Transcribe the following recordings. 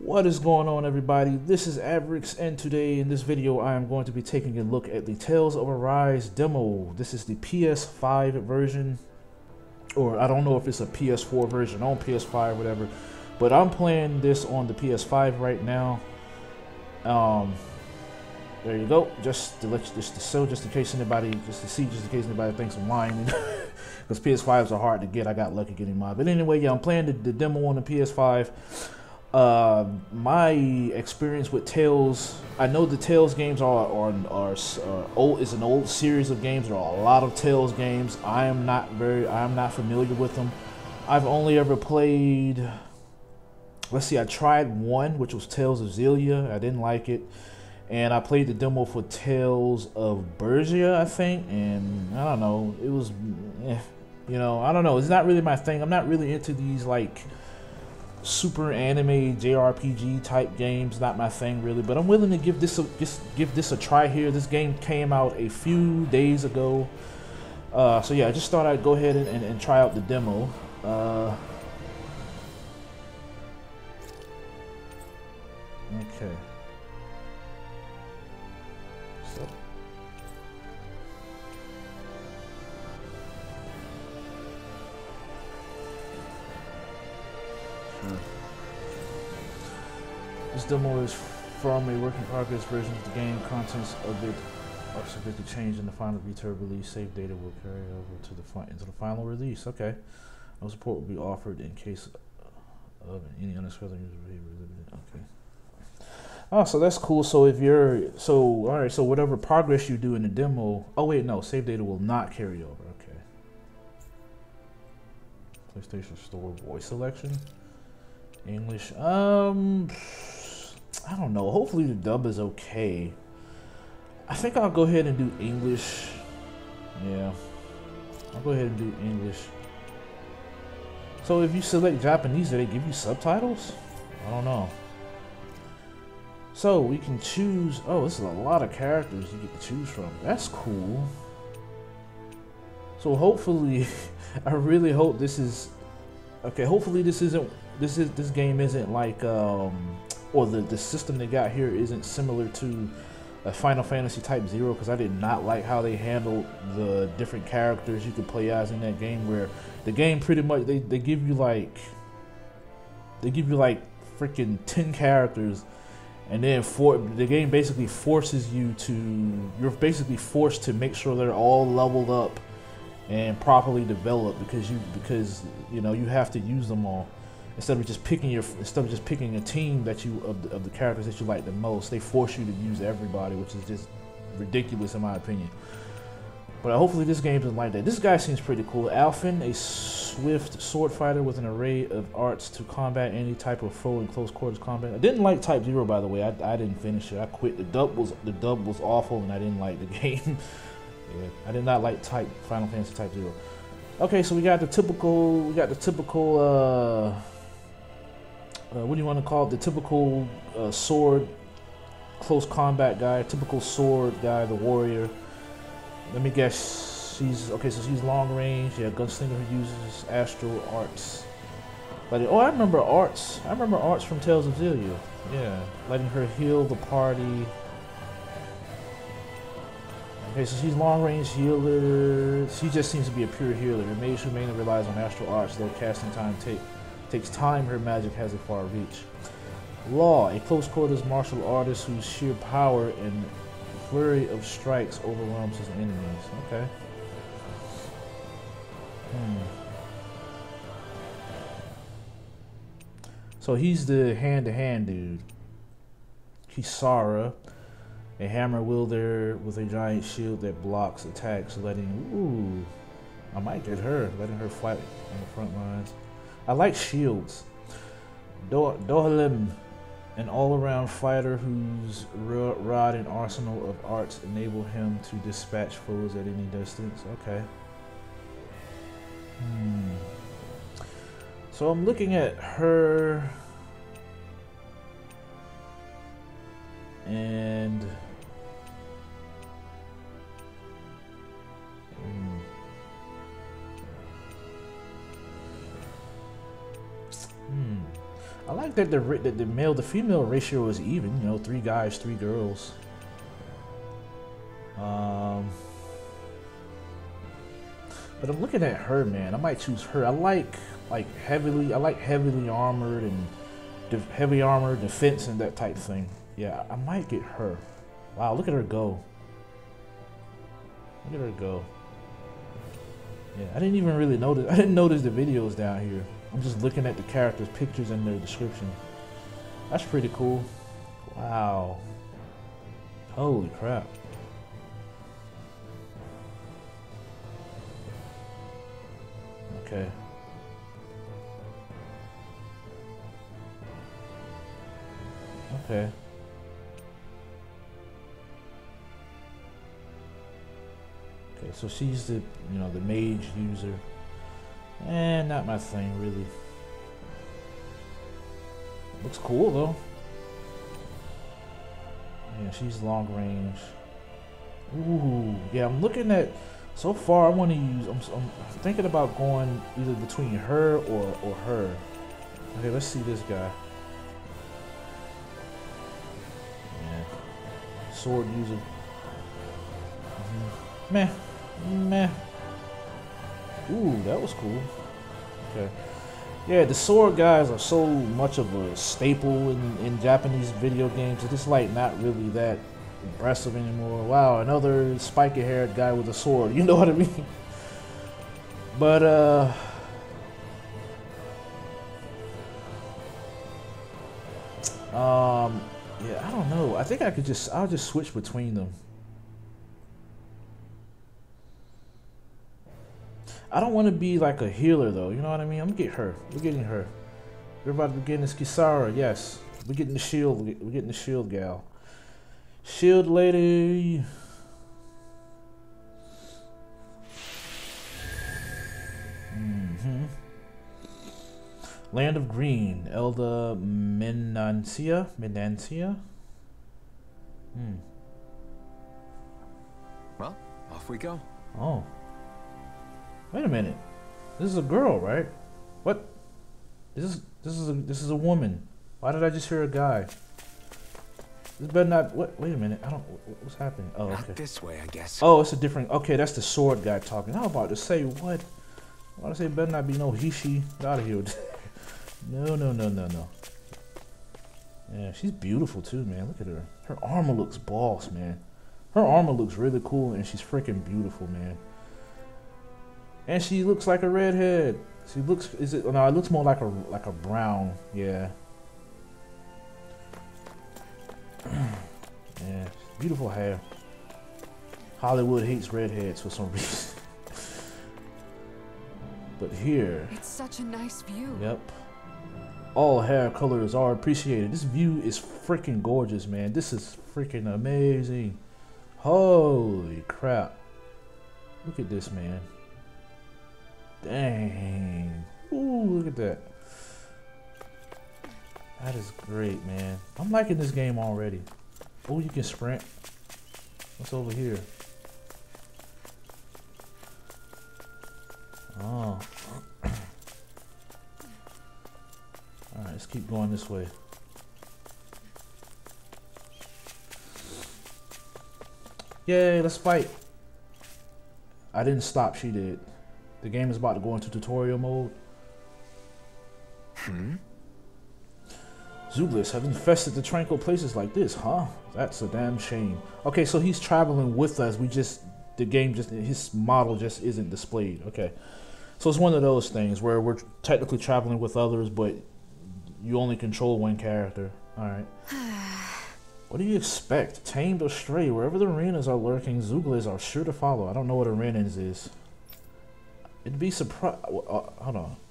What is going on, everybody? This is Avirx, and today in this video I am going to be taking a look at the Tales of Arise demo. This is the PS5 version, or I don't know if it's a PS4 version on PS5 or whatever, but I'm playing this on the PS5 right now. There you go. Just in case anybody thinks I'm lying, because PS5s are hard to get. I got lucky getting mine, but anyway, yeah, I'm playing the demo on the PS5. My experience with Tales, I know the Tales games are old. It's an old series of games. There are a lot of Tales games. I am not familiar with them. I've only ever played, let's see, I tried one, which was Tales of Xillia. I didn't like it. And I played the demo for Tales of Berseria, I think, and I don't know, it was, you know, I don't know, it's not really my thing. I'm not really into these like super anime JRPG type games, not my thing really, but I'm willing to give this a try here. This game came out a few days ago, so yeah, I just thought I'd go ahead and try out the demo. Okay. So this demo is from a work in progress version of the game. Contents of it are subject to change in the final retail release. Save data will carry over to into the final release. Okay. No support will be offered in case of any unexpected user behavior. Okay. Oh, so that's cool. So if you're all right, so whatever progress you do in the demo. Oh wait, no, save data will not carry over. Okay. PlayStation Store voice selection. English. I don't know. Hopefully the dub is okay. I think I'll go ahead and do English. Yeah. I'll go ahead and do English. So if you select Japanese, do they give you subtitles? I don't know. So we can choose. Oh, this is a lot of characters you get to choose from. That's cool. So hopefully, I really hope this is okay. Hopefully this game isn't like or the system they got here isn't similar to a Final Fantasy Type 0, because I did not like how they handled the different characters you could play as in that game, where the game pretty much they give you like freaking 10 characters, and then the game basically forces you to, you're basically forced to make sure they're all leveled up and properly developed, because you know you have to use them all. Instead of just picking a team that of the characters that you like the most, they force you to use everybody, which is just ridiculous in my opinion. But hopefully this game isn't like that. This guy seems pretty cool. Alphen, a swift sword fighter with an array of arts to combat any type of foe in close quarters combat. I didn't like Type 0, by the way. I didn't finish it. I quit. The dub was awful, and I didn't like the game. Yeah, I did not like Final Fantasy Type 0. Okay, so we got the typical what do you want to call it? The typical sword, close combat guy, typical sword guy, the warrior. Let me guess, she's long range. Yeah, gunslinger who uses astral arts. Oh, I remember arts. I remember arts from Tales of Xillia. Yeah, letting her heal the party. Okay, so she's long range healer. She just seems to be a pure healer. A mage who mainly relies on astral arts, though casting time takes time. Her magic has a far reach. Law, a close quarters martial artist whose sheer power and flurry of strikes overwhelms his enemies. Okay. So he's the hand-to-hand dude. Kisara, a hammer wielder with a giant shield that blocks attacks, letting I might get her, letting her fight on the front lines. I like shields. Dohalim, an all-around fighter whose rod and arsenal of arts enable him to dispatch foes at any distance. Okay. So I'm looking at her, and that the male to female ratio is even. You know, 3 guys, 3 girls. But I'm looking at her, man. I might choose her. I like heavily armored and heavy armor, defense, and that type thing. Yeah, I might get her. Wow, look at her go. Look at her go. Yeah, I didn't even really notice. I didn't notice the videos down here. I'm just looking at the characters' pictures and their description. That's pretty cool. Wow. Holy crap. Okay. Okay. Okay, so she's the, you know, the mage user. Not my thing, really. Looks cool, though. Yeah, she's long range. Ooh, yeah, I'm looking at... So far, I want to use... I'm thinking about going either between her or her. Okay, let's see this guy. Yeah. Sword user. Meh. Meh. Ooh, that was cool. Okay. Yeah, the sword guys are so much of a staple in Japanese video games. It's just like not really that impressive anymore. Wow, another spiky haired guy with a sword. You know what I mean? But yeah, I don't know. I think I'll just switch between them. I don't want to be like a healer though, you know what I mean? I'm gonna get her. We're getting her. Everybody, we're getting this Kisara, yes. We're getting the shield. We're getting the shield gal. Shield lady. Land of Green, Elda Menancia. Well, off we go. Oh. Wait a minute. This is a girl, right? What? This is a woman. Why did I just hear a guy? This better not. What? Wait a minute. I don't. What's happening? Oh, okay. Not this way, I guess. Oh, it's a different. Okay, that's the sword guy talking. I was about to say what? I want to say better not be no Hishi. Get out of here. No. Yeah, she's beautiful too, man. Look at her. Her armor looks boss, man. Her armor looks really cool, and she's freaking beautiful, man. And she looks like a redhead. She looks. Is it? No, it looks more like a brown. Yeah. Yeah. Beautiful hair. Hollywood hates redheads for some reason. But here. It's such a nice view. Yep. All hair colors are appreciated. This view is freaking gorgeous, man. This is freaking amazing. Holy crap. Look at this, man. Dang. Ooh, look at that. That is great, man. I'm liking this game already. Oh, you can sprint. What's over here? Oh. Alright, let's keep going this way. Yay, let's fight. I didn't stop, she did. The game is about to go into tutorial mode. Zoogless have infested the tranquil places like this, huh? That's a damn shame. Okay, so he's traveling with us. The game his model just isn't displayed. Okay. So it's one of those things where we're technically traveling with others, but you only control one character. Alright. What do you expect? Tamed or stray? Wherever the arenas are lurking, Zoogless are sure to follow. I don't know what arenas is. It'd be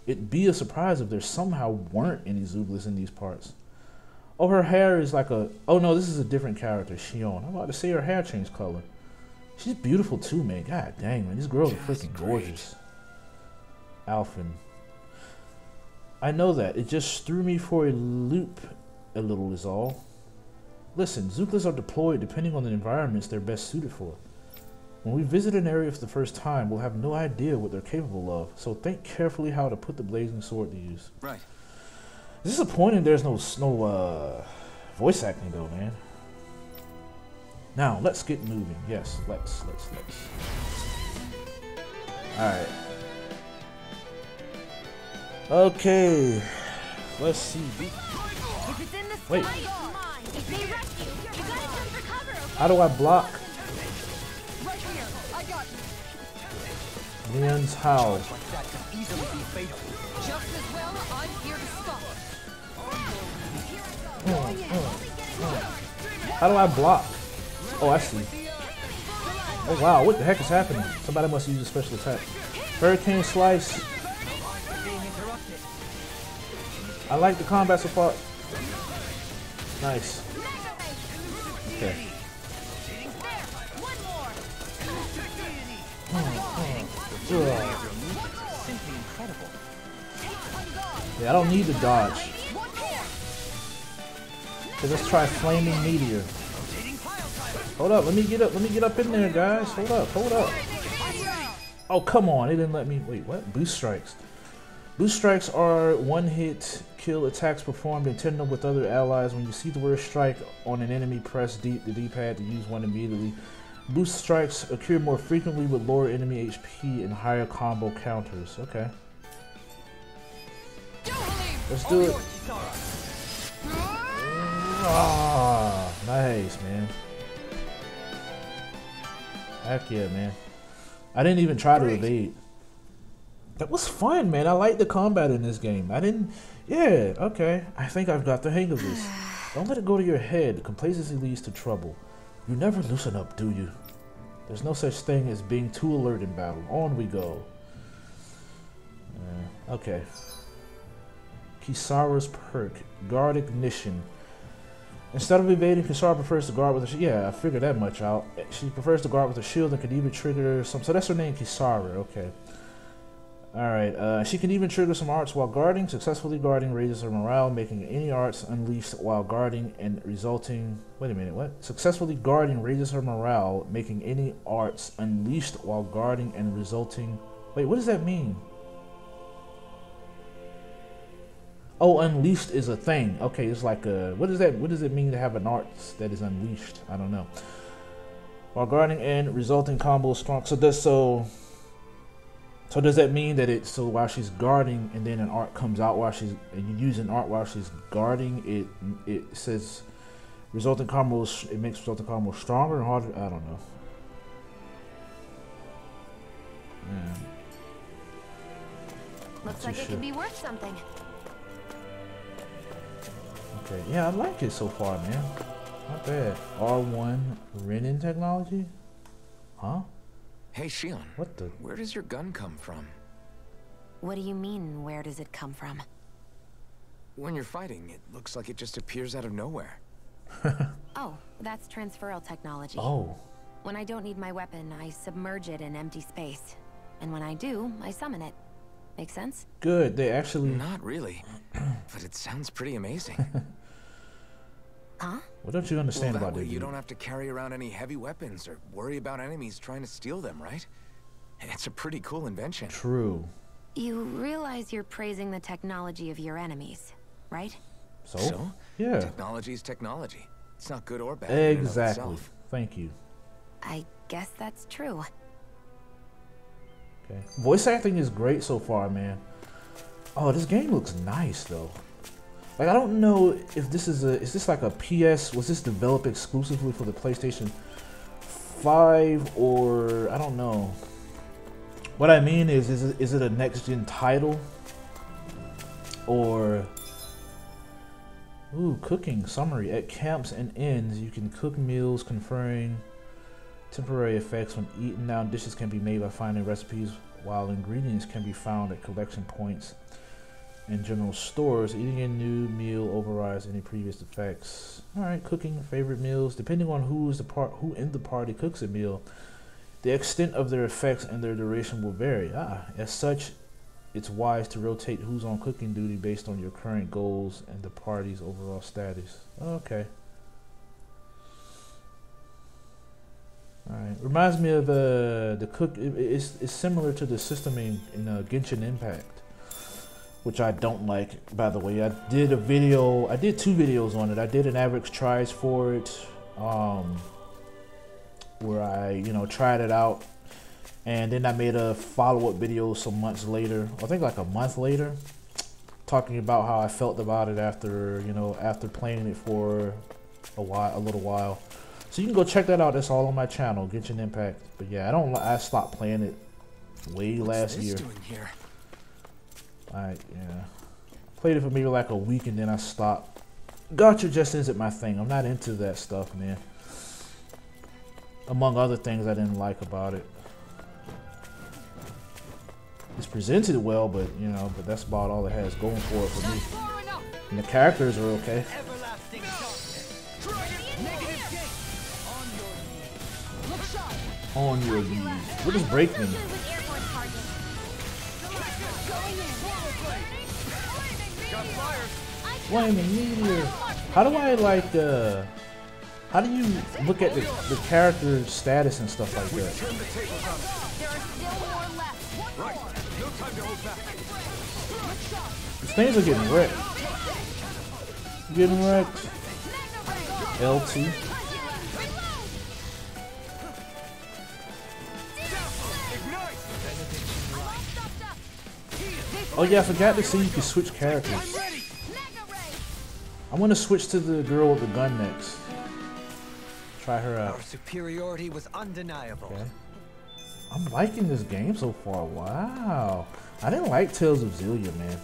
It'd be a surprise if there somehow weren't any Zoogless in these parts. Oh, her hair is like a... Oh no, this is a different character, Shion. I'm about to say her hair changed color. She's beautiful too, man. God dang, man. These girls are freaking gorgeous. Alphen. I know that. It just threw me for a loop a little is all. Listen, Zoogless are deployed depending on the environments they're best suited for. When we visit an area for the first time, we'll have no idea what they're capable of, so think carefully how to put the blazing sword to use. Right. It's disappointing there's no voice acting though, man. Now let's get moving. Yes, let's. Alright. Okay. Let's see. Wait. How do I block? Leon's howl. How do I block? Oh, I see. Oh wow, what the heck is happening? Somebody must use a special attack. Hurricane Slice. I like the combat so far. Nice. Okay. Yeah, I don't need to dodge. Okay, let's try Flaming Meteor. Hold up, let me get up in there, guys. Hold up. Oh, come on, it didn't let me. Wait, what? Boost strikes. Boost strikes are one-hit kill attacks performed in tandem with other allies. When you see the word strike on an enemy, press the D-pad to use one immediately. Boost strikes occur more frequently with lower enemy HP and higher combo counters. Okay. Let's do it. Ah, nice, man. Heck yeah, man. I didn't even try to evade. That was fun, man. I like the combat in this game. Yeah, okay. I think I've got the hang of this. Don't let it go to your head. Complacency leads to trouble. You never loosen up, do you? There's no such thing as being too alert in battle. On we go. Okay. Kisara's perk. Guard Ignition. Instead of evading, Kisara prefers to guard with a shield. Yeah, I figured that much out. She prefers to guard with a shield and can even trigger some. So that's her name, Kisara. Okay. Alright, she can even trigger some arts while guarding. Successfully guarding raises her morale, making any arts unleashed while guarding and resulting... Wait a minute, what? Successfully guarding raises her morale, making any arts unleashed while guarding and resulting... Wait, what does that mean? Oh, unleashed is a thing. Okay, it's like a... What does it mean to have an art that is unleashed? I don't know. While guarding and resulting combo strong... So does that mean that so while she's guarding and then an art comes out while and you use an art while she's guarding, it says resulting combos, it makes resulting combos stronger or harder? I don't know. Man. Looks like it could be worth something. Okay, yeah, I like it so far, man. Not bad. R1 Renin technology? Huh? Hey, Shion. What the? Where does your gun come from? What do you mean, where does it come from? When you're fighting, it looks like it just appears out of nowhere. Oh, that's transferal technology. Oh. When I don't need my weapon, I submerge it in empty space. And when I do, I summon it. Make sense? Good, they actually... Not really, but it sounds pretty amazing. Huh? What don't you understand Well, that about way that? You don't have to carry around any heavy weapons or worry about enemies trying to steal them, right? It's a pretty cool invention. True. You realize you're praising the technology of your enemies, right? So? Yeah. Technology's technology. It's not good or bad. In and of Exactly. itself. Thank you. I guess that's true. Okay. Voice acting is great so far, man. Oh, this game looks nice though. Like, I don't know if this is this like a PS, was this developed exclusively for the PlayStation 5 or, I don't know. What I mean is it a next gen title? Or, ooh, cooking summary. At camps and inns, you can cook meals conferring temporary effects when eaten. Now dishes can be made by finding recipes, while ingredients can be found at collection points and general stores. Eating a new meal overrides any previous effects. Alright, cooking favorite meals. Depending on who in the party cooks a meal, the extent of their effects and their duration will vary. As such, it's wise to rotate who's on cooking duty based on your current goals and the party's overall status. Okay. Alright. Reminds me of the cook. It's similar to the system in Genshin Impact, which I don't like, by the way. I did two videos on it. I did an Avirx tries for it, where I, you know, tried it out, and then I made a follow-up video some months later, I think like a month later, talking about how I felt about it after, you know, after playing it for a little while. So you can go check that out. That's all on my channel, Genshin Impact. But yeah, I stopped playing it way last year. Yeah, played it for maybe like a week and then I stopped. Gacha just isn't my thing. I'm not into that stuff, man. Among other things I didn't like about it. It's presented well, but you know, but that's about all it has going for it for me. And the characters are okay. On your knees. What does break mean? Flaming meteor. How do I like how do you look at the character status and stuff like that? These things are getting wrecked. Getting wrecked. LT. Oh yeah, I forgot to say you can switch characters. I'm gonna switch to the girl with the gun next. Try her out. Our superiority was undeniable. Okay. I'm liking this game so far. Wow. I didn't like Tales of Xillia, man.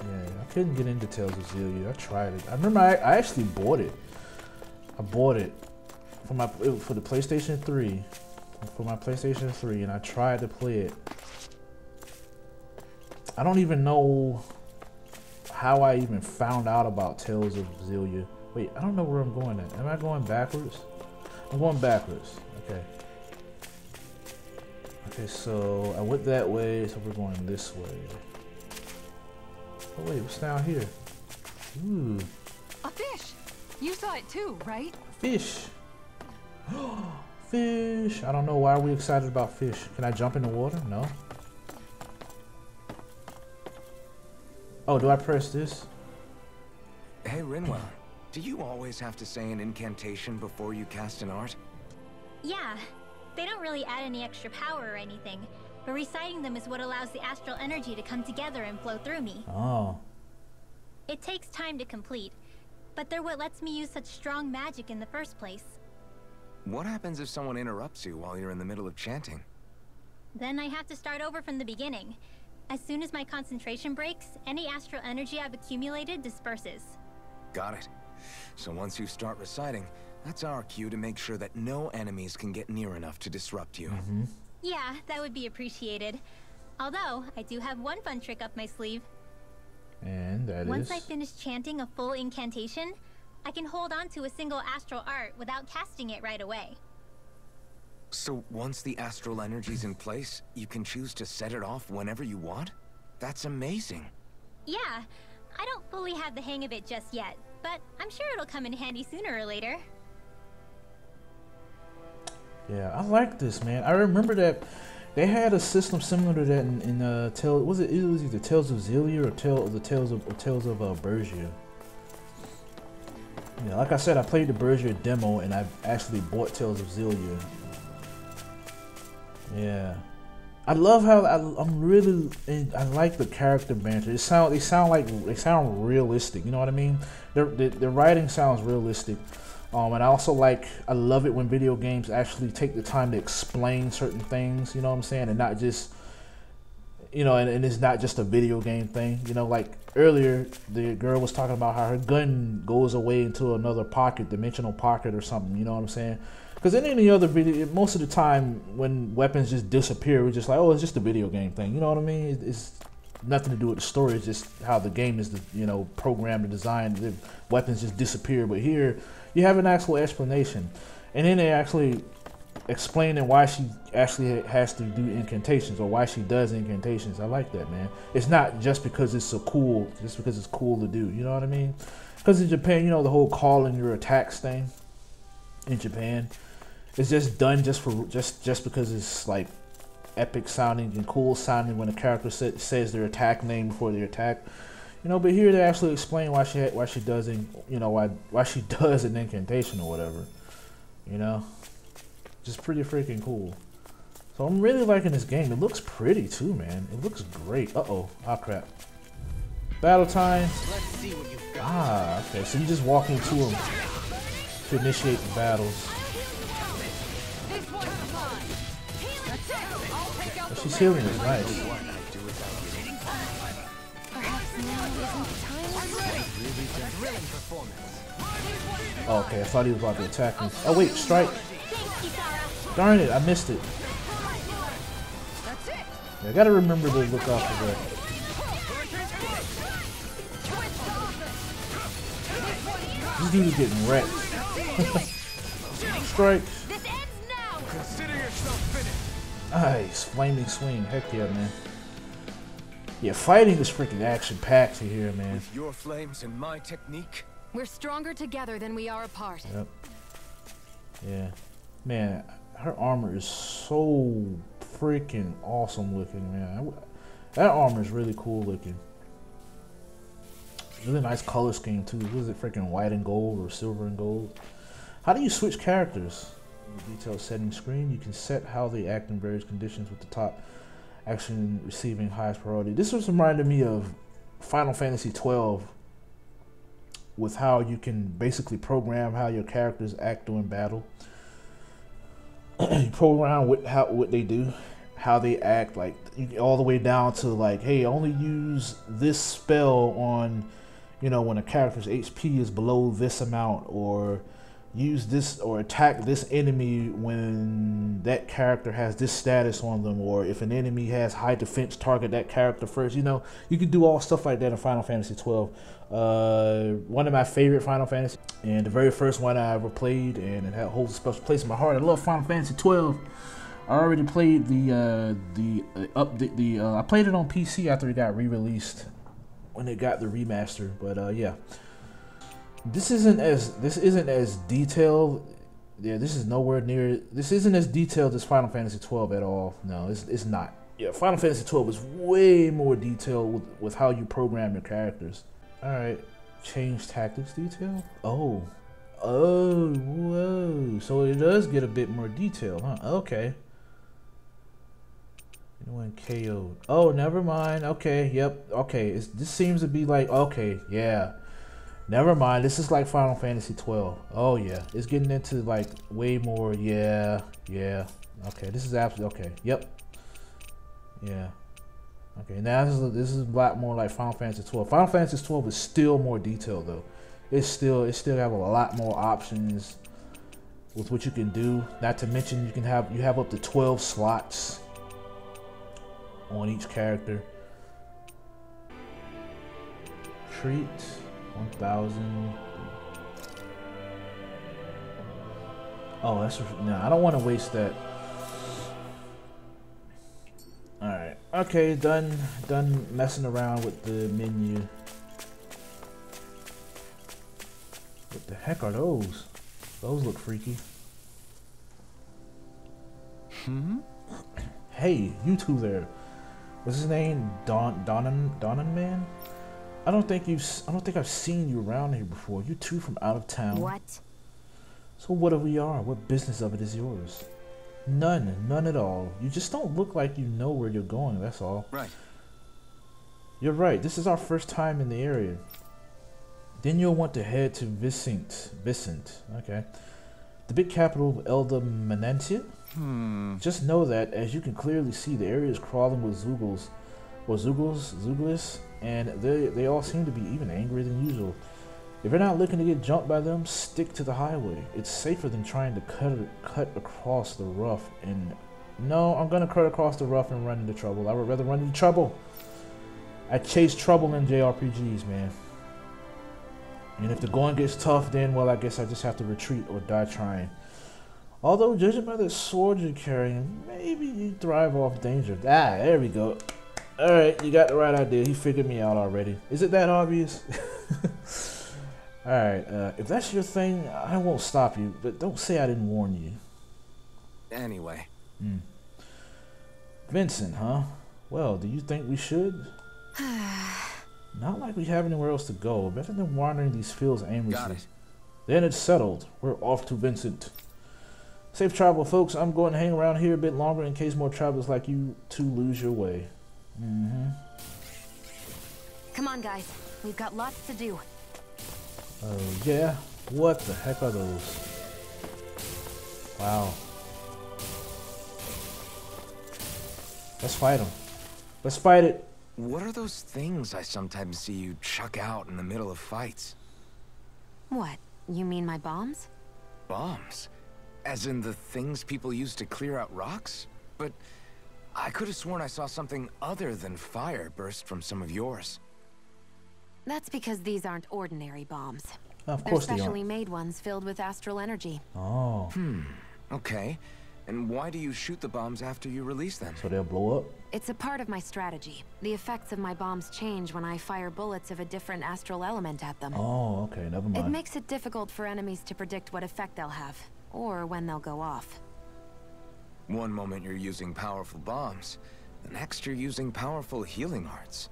Yeah, I couldn't get into Tales of Xillia. I tried it. I remember I actually bought it. I bought it for the PlayStation 3. For my PlayStation 3, and I tried to play it. I don't even know how I even found out about Tales of Xillia. Wait, I don't know where I'm going at. Am I going backwards? I'm going backwards. Okay. Okay, so I went that way, so we're going this way. Oh wait, what's down here? Ooh. A fish! You saw it too, right? Fish. Fish. I don't know why are we excited about fish. Can I jump in the water? No. Oh, do I press this? Hey, Rinwell, do you always have to say an incantation before you cast an art? Yeah, they don't really add any extra power or anything, but reciting them is what allows the astral energy to come together and flow through me. Oh. It takes time to complete, but they're what lets me use such strong magic in the first place. What happens if someone interrupts you while you're in the middle of chanting? Then I have to start over from the beginning. As soon as my concentration breaks, any astral energy I've accumulated disperses. Got it. So once you start reciting, that's our cue to make sure that no enemies can get near enough to disrupt you. Yeah, that would be appreciated. Although, I do have one fun trick up my sleeve. And that Once I finish chanting a full incantation, I can hold on to a single astral art without casting it right away. So once the astral energy's in place, you can choose to set it off whenever you want? That's amazing. Yeah, I don't fully have the hang of it just yet, but I'm sure it'll come in handy sooner or later. Yeah, I like this, man. I remember that they had a system similar to that in it was either Tales of Xillia or Tales of Bergia. Yeah, like I said, I played the Bergia demo and I actually bought Tales of Xillia. Yeah, I love how I like the character banter. They sound realistic. You know what I mean? The writing sounds realistic. And I love it when video games actually take the time to explain certain things. You know what I'm saying? And not just, you know, and it's not just a video game thing. You know, like earlier, the girl was talking about how her gun goes away into another pocket, dimensional pocket or something. You know what I'm saying? Because in any other video, most of the time when weapons just disappear, we're just like, oh, it's just a video game thing. You know what I mean? It's nothing to do with the story. It's just how the game is, you know, programmed and designed. The weapons just disappear. But here, you have an actual explanation. And then they actually explaining why she actually has to do incantations or why she does incantations. I like that, man. It's not just because it's cool to do. You know what I mean? Because in Japan, you know, the whole calling your attacks thing in Japan, it's just done just because it's like epic sounding and cool sounding when a character says their attack name before they attack. You know, but here they actually explain why she doesn't, you know, why she does an incantation or whatever. You know, just pretty freaking cool. So I'm really liking this game. It looks pretty too, man. It looks great. Oh crap. Battle time. Let's see what you've got. Ah, okay. So you just walk into them to initiate the battles. Oh, she's healing is nice. Oh, okay, I thought he was about to attack me. Oh wait, strike. Darn it, I missed it. Yeah, I gotta remember to look off of that. This dude is getting wrecked. Strike. Nice, flaming swing. Heck yeah, man. Yeah, fighting is freaking action-packed here, man. With your flames and my technique, We're stronger together than we are apart. Yep. Yeah. Man, her armor is so freaking awesome looking, man. That armor is really cool looking. Really nice color scheme too. What is it, freaking white and gold or silver and gold? How do you switch characters? In the detailed settings screen, you can set how they act in various conditions with the top action receiving highest priority. This was reminded me of Final Fantasy 12 with how you can basically program how your characters act during battle. You program what they do, how they act, like all the way down to like, hey, only use this spell on, you know, when a character's HP is below this amount, or use this or attack this enemy when that character has this status on them, or if an enemy has high defense, target that character first. You know, you can do all stuff like that in Final Fantasy 12. One of my favorite Final Fantasy, and the very first one I ever played, and it holds a special place in my heart. I love Final Fantasy 12. I already played I played it on PC after it got re-released when it got the remaster. But yeah. This isn't as detailed. Yeah, this isn't as detailed as Final Fantasy 12 at all. No, it's not. Yeah, Final Fantasy 12 is way more detailed with how you program your characters. Alright, change tactics detail? Oh, whoa. So it does get a bit more detail, huh? Okay. Anyone KO'd. Oh, never mind. Okay, yep. Okay, this seems to be like, okay, yeah. Never mind, this is like Final Fantasy 12. Oh yeah, it's getting into like way more, yeah. Okay, this is absolutely, okay, yep. Yeah. Okay, now this is a lot more like Final Fantasy 12. Final Fantasy 12 is still more detailed though. It still have a lot more options with what you can do. Not to mention you have up to 12 slots on each character. Treat 1,000. Oh, that's no. I don't want to waste that. All right. Okay. Done messing around with the menu. What the heck are those? Those look freaky. Hey, you two there. What's his name? Donan Man? I don't think I've seen you around here before. You two from out of town. What? So what if we are? What business of it is yours? None at all. You just don't look like you know where you're going, that's all. Right. You're right. This is our first time in the area. Then you'll want to head to Vicent. Okay. The big capital of Elda Manentia? Just know that, as you can clearly see, the area is crawling with Zuglis, and they all seem to be even angrier than usual. If you're not looking to get jumped by them, stick to the highway. It's safer than trying to cut across the rough. And no, I'm gonna cut across the rough and run into trouble. I would rather run into trouble. I chase trouble in JRPGs, man. And if the going gets tough, then well, I guess I just have to retreat or die trying. Although, judging by the sword you're carrying, maybe you thrive off danger. Ah, there we go. Alright, you got the right idea. He figured me out already. Is it that obvious? Alright, if that's your thing, I won't stop you, but don't say I didn't warn you. Anyway. Vincent, huh? Well, do you think we should? Not like we have anywhere else to go. Better than wandering these fields aimlessly. Got it. Then it's settled. We're off to Vincent. Safe travel, folks. I'm going to hang around here a bit longer in case more travelers like you two lose your way. Come on, guys. We've got lots to do. Oh, yeah? What the heck are those? Wow. Let's fight them. Let's fight it. What are those things I sometimes see you chuck out in the middle of fights? What? You mean my bombs? Bombs? As in the things people use to clear out rocks? But I could have sworn I saw something other than fire burst from some of yours. That's because these aren't ordinary bombs. Of They're course they specially are. made ones filled with astral energy. Oh. Okay. And why do you shoot the bombs after you release them? So they'll blow up? It's a part of my strategy. The effects of my bombs change when I fire bullets of a different astral element at them. Oh, okay. Never mind. It makes it difficult for enemies to predict what effect they'll have, or when they'll go off. One moment you're using powerful bombs, the next you're using powerful healing arts.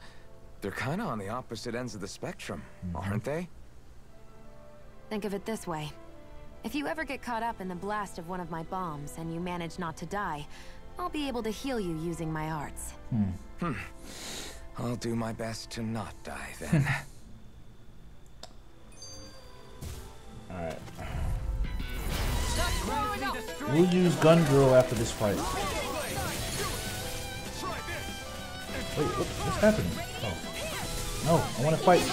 They're kind of on the opposite ends of the spectrum, aren't they? Think of it this way. If you ever get caught up in the blast of one of my bombs and you manage not to die, I'll be able to heal you using my arts. I'll do my best to not die then. Alright. We'll use Gun Girl after this fight. Wait, what's happening? Oh. No, I want to fight.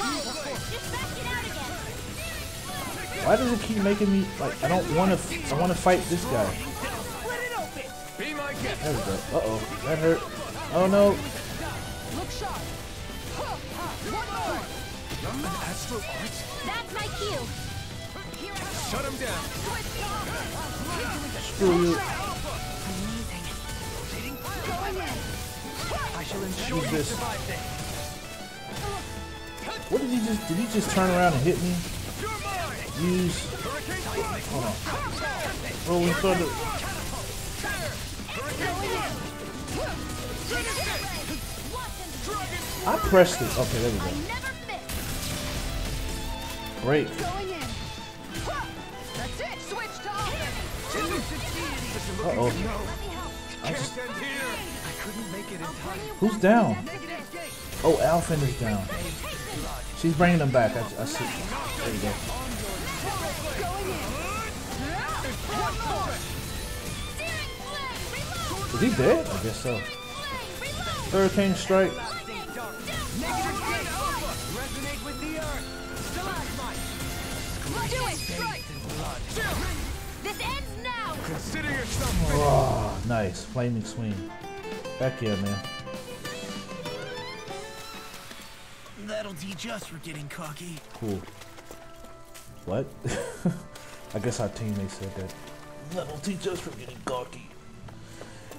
Why does it keep making me like I don't want to? I want to fight this guy. There we go. Uh oh, that hurt. Oh no. That's my cue. Shut him down. Screw you. I shall ensure Use you this. survive this. What did he just? Did he just turn around and hit me? Use. Hold on. Rolling thunder. I pressed it. Okay, there we go. Break. Uh-oh. Who's down? Oh, Alphen is down. She's bringing them back. I see. There you go. Is he dead? I guess so. Hurricane strike. This ends now. Consider yourself. Oh, nice. Flaming swing. Heck yeah, man. That'll teach us for getting cocky. Cool. What? I guess our teammate said that. That'll teach us from getting cocky.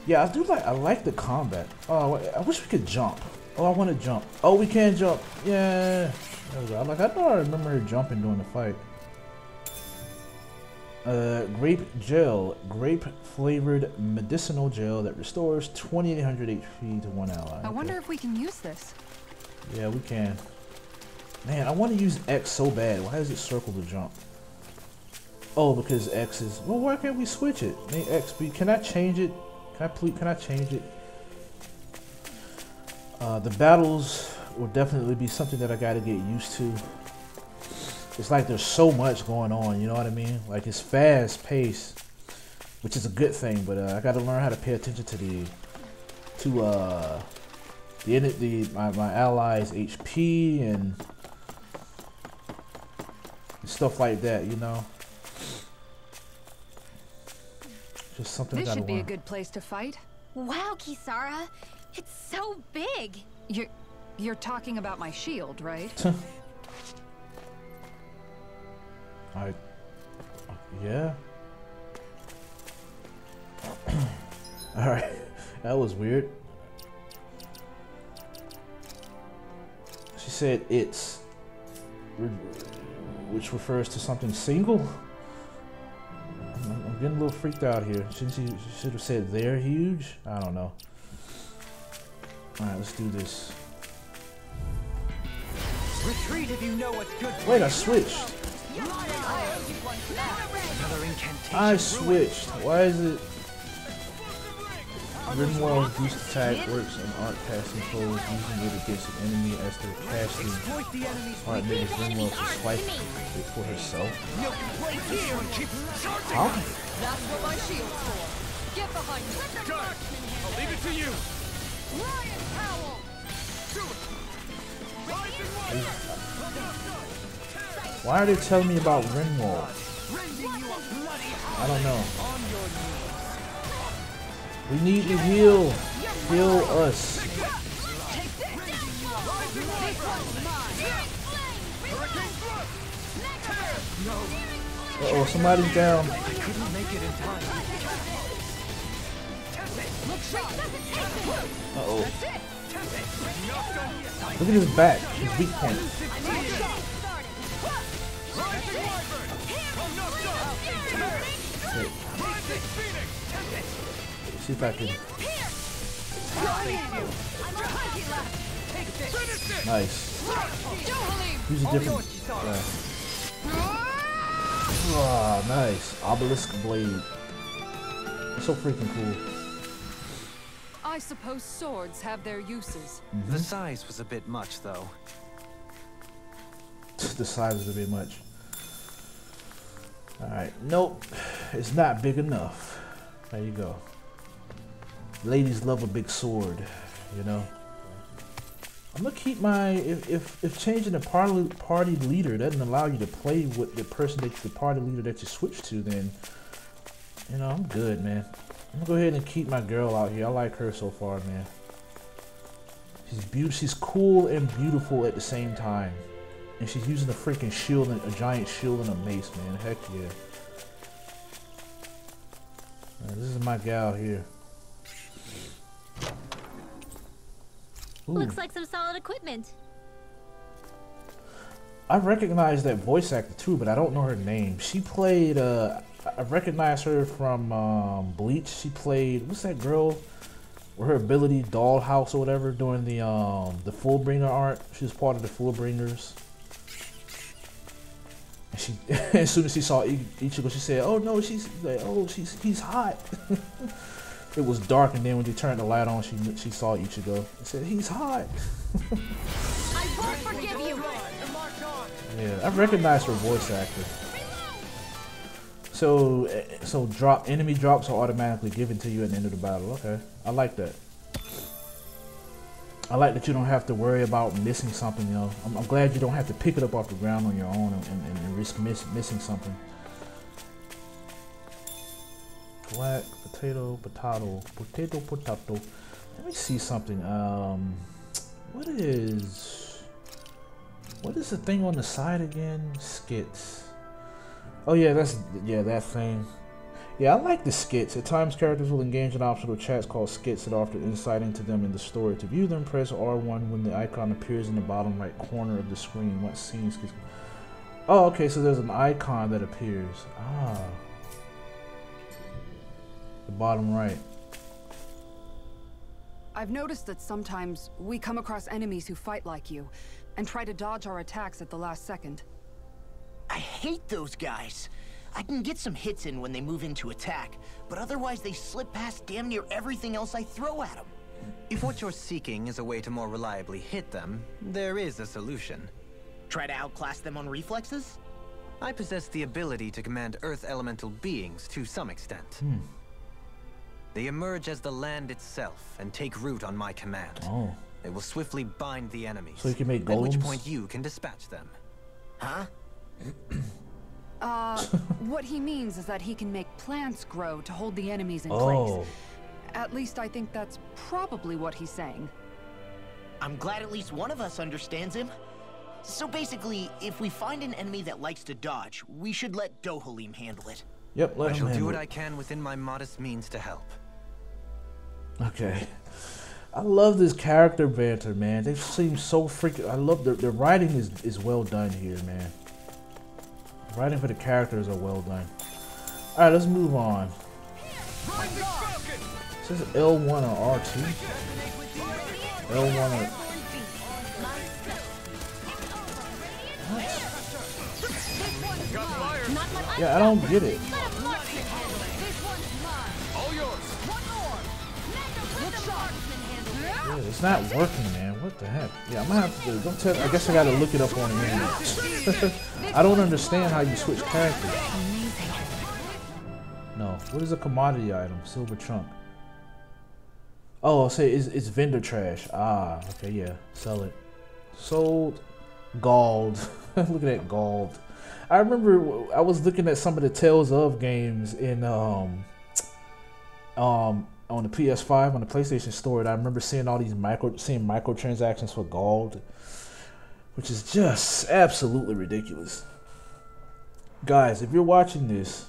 Yeah, I like the combat. Oh, I wish we could jump. Oh, I want to jump. Oh, we can jump. Yeah. There we go. I know I remember her jumping during the fight. Grape gel. Grape flavored medicinal gel that restores 2800 HP to one ally. I wonder if we can use this. Yeah, we can. Man, I want to use X so bad. Why does it circle to jump? Oh, because X is... Well, why can't we switch it? Make X be... Can I change it? Can I change it? The battles will definitely be something that I got to get used to. It's like there's so much going on, you know what I mean? Like it's fast paced, which is a good thing, but I got to learn how to pay attention to my allies' HP and stuff like that, you know. Just something This I gotta should be a learn. good place to fight. Wow, Kisara. It's so big. You're talking about my shield, right? Yeah. Alright. That was weird. She said it's, which refers to something single. I'm getting a little freaked out here. Shouldn't she should have said they're huge? I don't know. Alright, let's do this. Retreat if you know what's good for Wait, I switched. I switched. Why is it? Rimwell's boost attack works on art casting foes using it against an enemy as they're casting. Art makes Rimwell to swipe it for herself. Huh? That's what my shield's for. Get behind me. Got it. I'll leave it to you. Riot Howl! Why are they telling me about Rimwell? I don't know. We need to heal. Heal us. Uh-oh, somebody's down. Couldn't make it in time. Uh-oh. Look at his back. His weak point. Okay. See if I can. Nice. Use a different. Ah, nice. Obelisk blade. It's so freaking cool. I suppose swords have their uses. The size was a bit much, though. The size is a bit much. Alright, nope. It's not big enough. There you go. Ladies love a big sword, you know. I'm gonna keep my if changing the party leader doesn't allow you to play with the person that the party leader that you switch to, then you know I'm good, man. I'm gonna go ahead and keep my girl out here. I like her so far, man. She's beautiful. She's cool and beautiful at the same time, and she's using a freaking shield, and a giant shield and a mace, man. Heck yeah. This is my gal here. Ooh. Looks like some solid equipment. I recognize that voice actor too, but I don't know her name. She played, I recognize her from Bleach. She played, what's that girl with her ability, Dollhouse or whatever, doing the Fullbringer art. She was part of the Fullbringers. And she, as soon as she saw Ichigo, she said, "Oh no, she's like, oh, he's hot." It was dark, and then when they turned the light on, she saw Ichigo. She said, "He's hot." I won't forgive you. Yeah, I recognize her voice actor. So enemy drops are automatically given to you at the end of the battle. Okay, I like that. I like that you don't have to worry about missing something. You know, I'm glad you don't have to pick it up off the ground on your own and risk missing something. Black potato. Let me see something. What is the thing on the side again? Skits. Oh yeah, that thing. Yeah, I like the skits. At times, characters will engage in optional chats called skits that offer insight into them in the story. To view them, press R1 when the icon appears in the bottom right corner of the screen. What scenes? Oh, okay. So there's an icon that appears. Ah. The bottom right. I've noticed that sometimes we come across enemies who fight like you and try to dodge our attacks at the last second. I hate those guys. I can get some hits in when they move into attack, but otherwise they slip past damn near everything else I throw at them. If what you're seeking is a way to more reliably hit them, there is a solution. Try to outclass them on reflexes? I possess the ability to command Earth elemental beings to some extent. They emerge as the land itself and take root on my command. Oh. They will swiftly bind the enemies. So you can make at golems? which point you can dispatch them. Huh? What he means is that he can make plants grow to hold the enemies in Oh. place. At least I think that's probably what he's saying. I'm glad at least one of us understands him. So basically, if we find an enemy that likes to dodge, we should let Dohalim handle it. Yep, let I him shall do handle what it. I can within my modest means to help. Okay. I love this character banter, man. They seem so freaking. I love the writing is well done here, man. The writing for the characters are well done. All right, let's move on. Is this L1 or R2? L1 or... What? Yeah, I don't get it. Yeah, it's not working, man. What the heck? Yeah, I'm gonna have to. Don't tell. I guess I gotta look it up on the internet. I don't understand how you switch characters. No. What is a commodity item? Silver trunk. Oh, I'll say it's vendor trash. Ah, okay, yeah. Sell it. Sold. Galled. Look at that, galled. I remember I was looking at some of the Tales of games in on the PS5 on the PlayStation Store, and I remember seeing all these microtransactions for gold, which is just absolutely ridiculous. Guys, if you're watching this,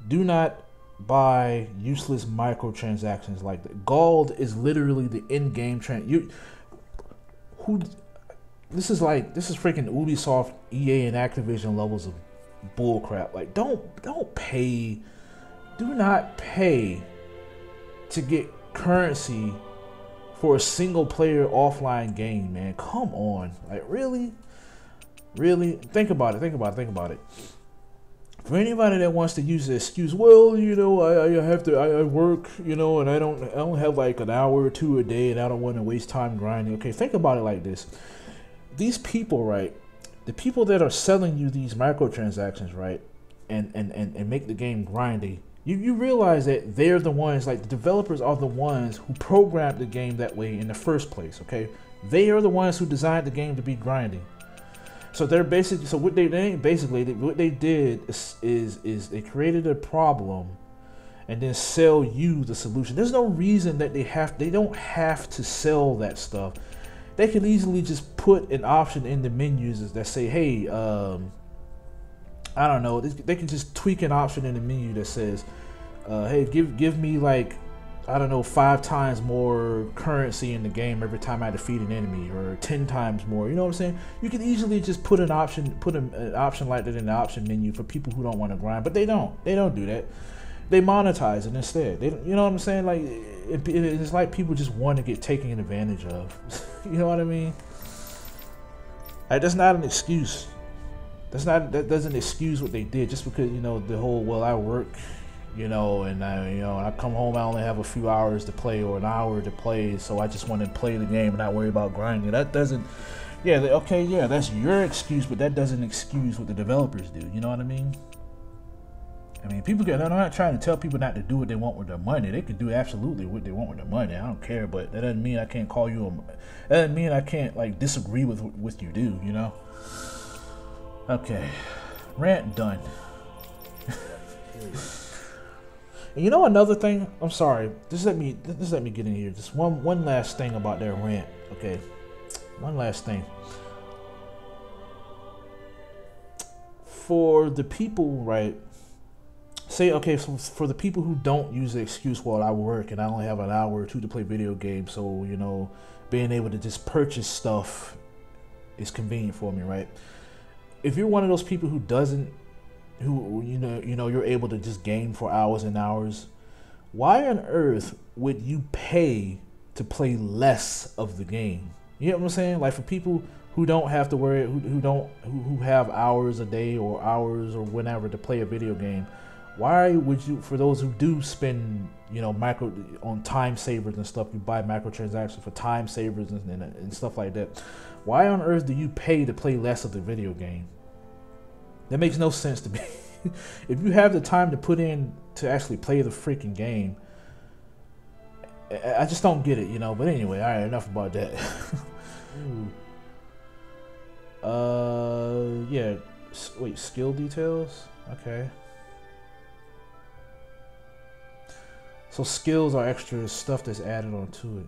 do not buy useless microtransactions like that. Gold is literally the in-game this is freaking Ubisoft, EA, and Activision levels of bullcrap. Like, don't pay. Do not pay to get currency for a single player offline game, man. Come on. Like, really? Think about it. For anybody that wants to use the excuse, well, you know, I work, you know, and I don't have like an hour or two a day, and I don't want to waste time grinding. Okay, think about it like this. These people, right? The people that are selling you these microtransactions, right? And make the game grindy. You realize that they're the ones, like the developers are the ones who programmed the game that way in the first place, okay? They are the ones who designed the game to be grindy. So they're basically, what they did is they created a problem and then sell you the solution. There's no reason that they don't have to sell that stuff. They can easily just put an option in the menus that say, hey, I don't know, they can just tweak an option in the menu that says, hey, give me like, I don't know, 5 times more currency in the game every time I defeat an enemy, or 10 times more. You know what I'm saying? You can easily just put an option like that in the option menu for people who don't want to grind, but they don't do that. They monetize it instead. You know what I'm saying? Like it's like people just want to get taken advantage of. You know what I mean? Like, that's not an excuse. That doesn't excuse what they did, just because, you know, the whole, well, I work, you know, and I come home, I only have a few hours to play or an hour to play, so I just want to play the game and not worry about grinding. That doesn't, yeah, okay, yeah, that's your excuse, but that doesn't excuse what the developers do. You know what I mean? I mean, I'm not trying to tell people not to do what they want with their money. They can do absolutely what they want with their money. I don't care, but that doesn't mean I can't call you that doesn't mean I can't, like, disagree with what you do, you know? Okay, rant done. And you know another thing? I'm sorry. Just let me get in here. Just one last thing about their rant. Okay, one last thing. For the people, right? Say, okay, so for the people who don't use the excuse, well, I work and I only have an hour or two to play video games, so, you know, being able to just purchase stuff is convenient for me, right? If you're one of those people who doesn't, who you know you're able to just game for hours and hours, why on earth would you pay to play less of the game? You know what I'm saying? Like, for people who don't have to worry, who have hours a day or hours or whenever to play a video game, why would you, for those who do spend, you know, on time savers and stuff, you buy microtransactions for time savers and stuff like that, why on earth do you pay to play less of the video game? That makes no sense to me. If you have the time to put in to actually play the freaking game, I just don't get it, you know. But anyway, all right, enough about that. Yeah. Wait, skill details? Okay. So skills are extra stuff that's added onto it.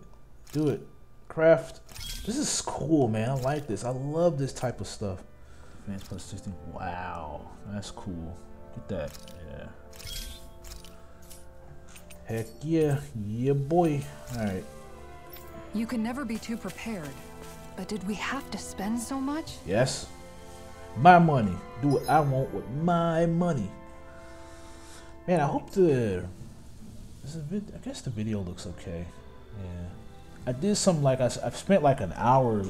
Do it. Craft. This is cool, man. I like this. I love this type of stuff. Advance plus 16. Wow. That's cool. Get that. Yeah. Heck yeah. Yeah, boy. Alright. You can never be too prepared. But did we have to spend so much? Yes. My money. Do what I want with my money. Man, I hope I guess the video looks okay. Yeah. I did some like I've spent like an hour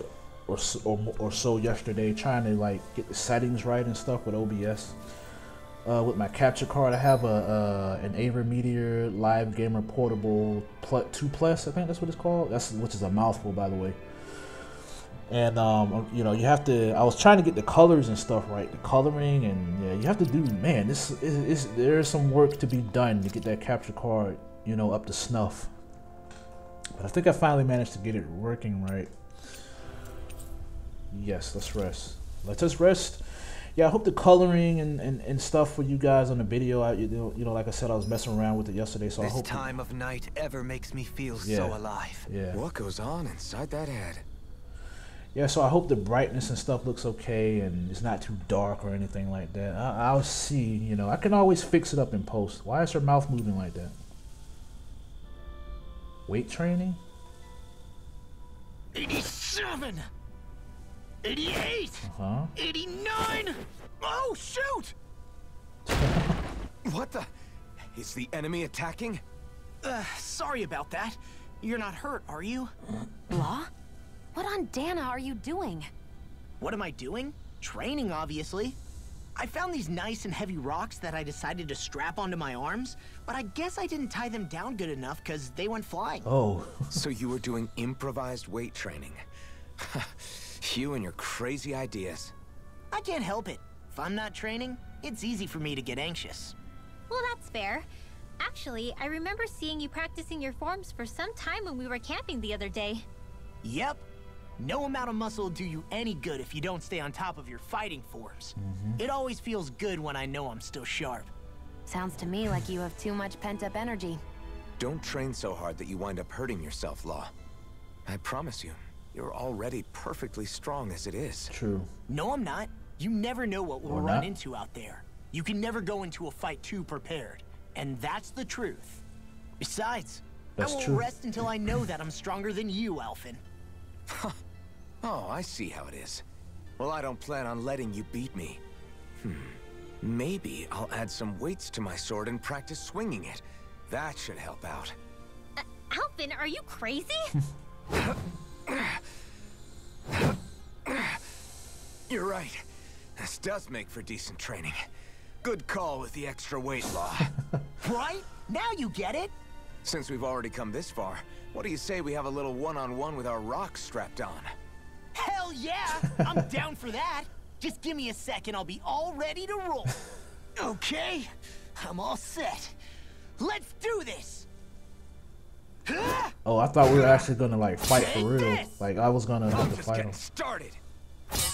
or so yesterday trying to like get the settings right and stuff with OBS. With my capture card, I have an AvirxPlays Live Gamer Portable 2 Plus. I think that's what it's called. Which is a mouthful, by the way. And you know, you have to. I was trying to get the colors and stuff right, the coloring, and yeah, you have to do. Man, there's some work to be done to get that capture card, you know, up to snuff. But I think I finally managed to get it working right. Yes, let's rest. Let us rest. Yeah, I hope the coloring and stuff for you guys on the video. You know, like I said, I was messing around with it yesterday, so I hope. This time of night ever makes me feel so alive. Yeah. What goes on inside that head? Yeah, so I hope the brightness and stuff looks okay and it's not too dark or anything like that. I'll see. You know, I can always fix it up in post. Why is her mouth moving like that? Weight training? 87. 88! 89! Oh, shoot! What the? Is the enemy attacking? Sorry about that. You're not hurt, are you? Law? What on Dana are you doing? What am I doing? Training, obviously. I found these nice and heavy rocks that I decided to strap onto my arms, but I guess I didn't tie them down good enough because they went flying. Oh. So you were doing improvised weight training. You and your crazy ideas. I can't help it. If I'm not training, it's easy for me to get anxious. Well, that's fair. Actually, I remember seeing you practicing your forms for some time when we were camping the other day. Yep. No amount of muscle will do you any good if you don't stay on top of your fighting forms. It always feels good when I know I'm still sharp. Sounds to me like you have too much pent-up energy. Don't train so hard that you wind up hurting yourself, Law. I promise you, you're already perfectly strong as it is. True. No, I'm not. You never know what we'll run into out there. You can never go into a fight too prepared. And that's the truth. Besides, I won't rest until I know that I'm stronger than you, Alphen. Oh, I see how it is. Well, I don't plan on letting you beat me. Maybe I'll add some weights to my sword and practice swinging it. That should help out. Alphen, are you crazy? You're right. This does make for decent training. Good call with the extra weight, Law. Right? Now you get it. Since we've already come this far, what do you say we have a little one-on-one with our rocks strapped on? Hell yeah! I'm down for that. Just give me a second, I'll be all ready to roll. Okay, I'm all set. Let's do this. Oh, I thought we were actually gonna like fight for real. Like I was gonna have to fight him. Started. Our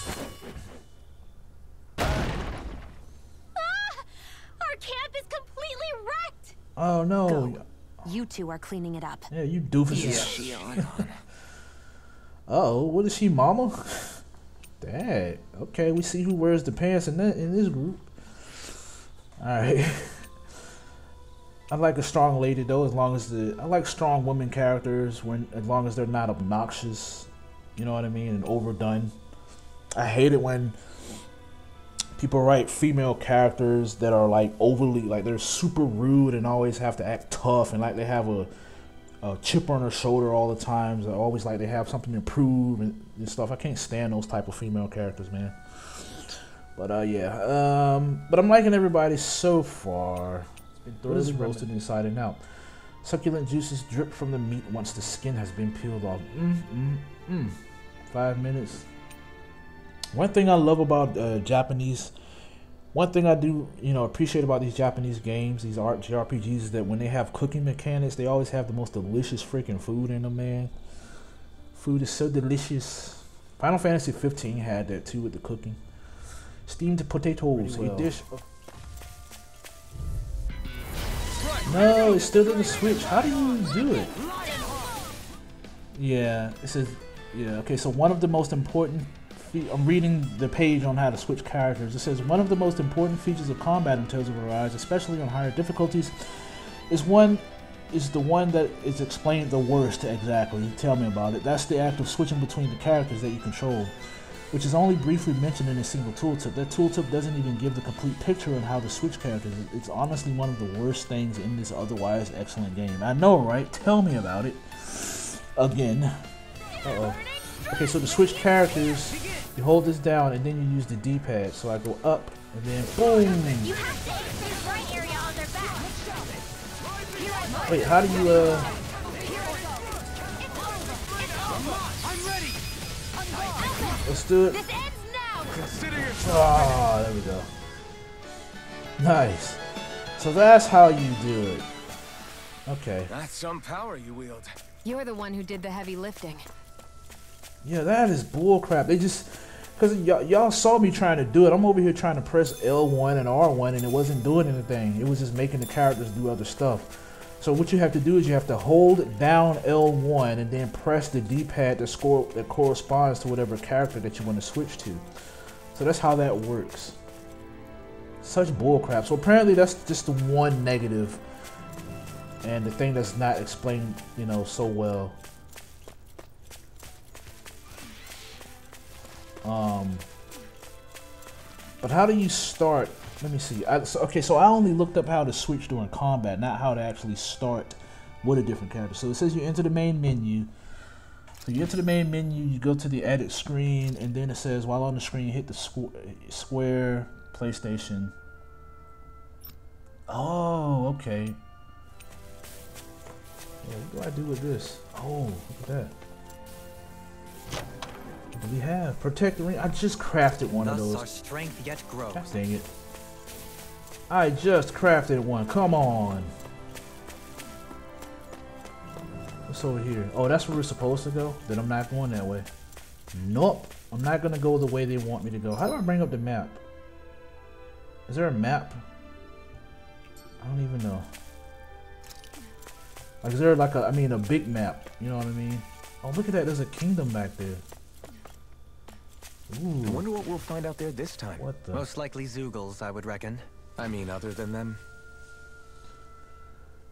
camp is completely wrecked. Oh no. Go. You two are cleaning it up. Yeah, you doofuses. Yeah. Oh, what is she, mama? Dad. Okay, we see who wears the pants in this group. All right. I like a strong lady though, as long as I like strong women characters as long as they're not obnoxious. You know what I mean? And overdone. I hate it when people write female characters that are like overly, like they're super rude and always have to act tough and like they have a chip on their shoulder all the time. They always like they have something to prove and stuff. I can't stand those type of female characters, man. But yeah, but I'm liking everybody so far. It's been thoroughly roasted inside and out. Succulent juices drip from the meat once the skin has been peeled off. 5 minutes. One thing I love about Japanese, one thing I do, appreciate about these Japanese games, these JRPGs, is that when they have cooking mechanics, they always have the most delicious freaking food in them, man. Food is so delicious. Final Fantasy 15 had that too with the cooking. Steamed potatoes, a dish of... No, it still didn't switch. How do you do it? Yeah, it says, yeah, okay, so one of the most important... I'm reading the page on how to switch characters. It says one of the most important features of combat in Tales of Arise, especially on higher difficulties, is the one that is explained the worst. Exactly. Tell me about it. That's the act of switching between the characters that you control, which is only briefly mentioned in a single tooltip. That tooltip doesn't even give the complete picture on how to switch characters. It's honestly one of the worst things in this otherwise excellent game. I know, right? Tell me about it. again. Uh-oh. Okay, so to switch characters, you hold this down and then you use the D-pad. So I go up and then boom. You have to aim for the right area on their back. Wait, how do you I'm ready. let's do it. This ends now. Consider yourself. Ah, there we go. Nice. So that's how you do it. Okay. That's some power you wield. You're the one who did the heavy lifting. Yeah, that is bullcrap. They just, because y'all saw me trying to do it. I'm over here trying to press L1 and R1 and it wasn't doing anything. It was just making the characters do other stuff. So what you have to do is you have to hold down L1 and then press the D-pad that corresponds to whatever character that you want to switch to. So that's how that works. Such bullcrap. So apparently that's just the one negative and the thing that's not explained, you know, so well. But how do you start? Let me see. Okay, so I only looked up how to switch during combat, not how to actually start with a different character. So it says you enter the main menu. So you enter the main menu, you go to the edit screen, and then it says while on the screen, hit the square PlayStation. Oh, okay. Yeah, what do I do with this? Oh, look at that. What do we have? Protect the ring. I just crafted one of those. Our strength yet grows. God dang it. I just crafted one. Come on. What's over here? Oh, that's where we're supposed to go? Then I'm not going that way. Nope. I'm not going to go the way they want me to go. How do I bring up the map? Is there a map? I don't even know. Like, is there like a, I mean, a big map? You know what I mean? Oh, look at that. There's a kingdom back there. Ooh. I wonder what we'll find out there this time. What the? Most likely Zoogles, I would reckon. I mean, other than them.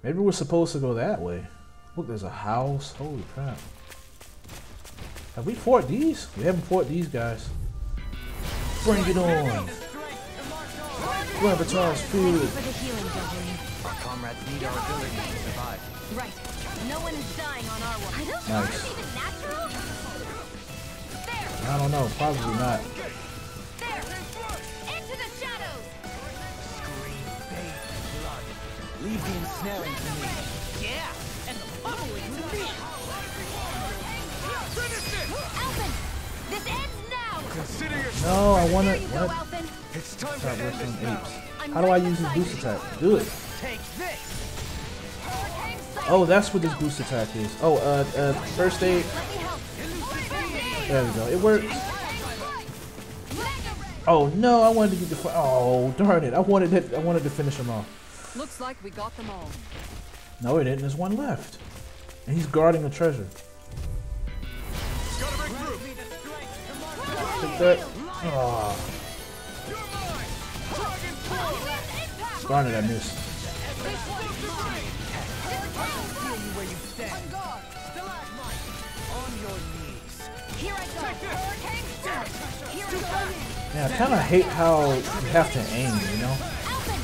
Maybe we're supposed to go that way. Look, there's a house. Holy crap. Have we fought these? We haven't fought these guys. Bring it on. Laboratory's food. Our comrades need our ability to survive. Right. No one is dying on our one. I don't Nice. Is even natural? I don't know. Probably not. There! Into the shadows! Scream, bathe in blood. Leave the ensnaring to me. Yeah, and the pummeling to me. Alphen! This ends now! Consider yourself. No, I want There to. you go, What? Alphen! It's time to Stop end working this on now. apes. How do I use this boost attack? Do it. Take this. Oh, that's what this boost attack is. Oh, first aid. Let me help. There we go. It works. Oh no, I wanted to get the. Oh darn it! I wanted to finish him off. Looks like we got them all. No, it didn't. There's one left, and he's guarding a treasure. Gotta break through. Take that. Oh. Darn it! I missed. Here I go! Hurricane! Here I go! Yeah, I kind of hate how you have to aim. You know. Alphen!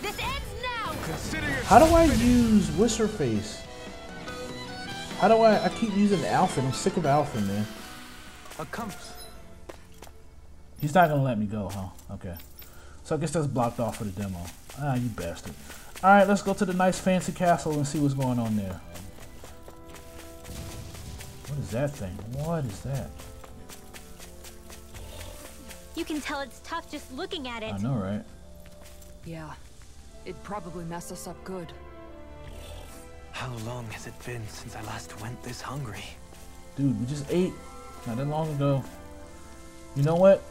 This ends now! Consider yourself. How do I use what's her face? How do I keep using Alphen. I'm sick of Alphen, man. A compass. He's not gonna let me go, huh? Okay. So I guess that's blocked off for the demo. Ah, you bastard. Alright, let's go to the nice fancy castle and see what's going on there. What is that thing? What is that? You can tell it's tough just looking at it. I know, right? Yeah. It'd probably mess us up good. How long has it been since I last went this hungry? Dude, we just ate not that long ago. You know what?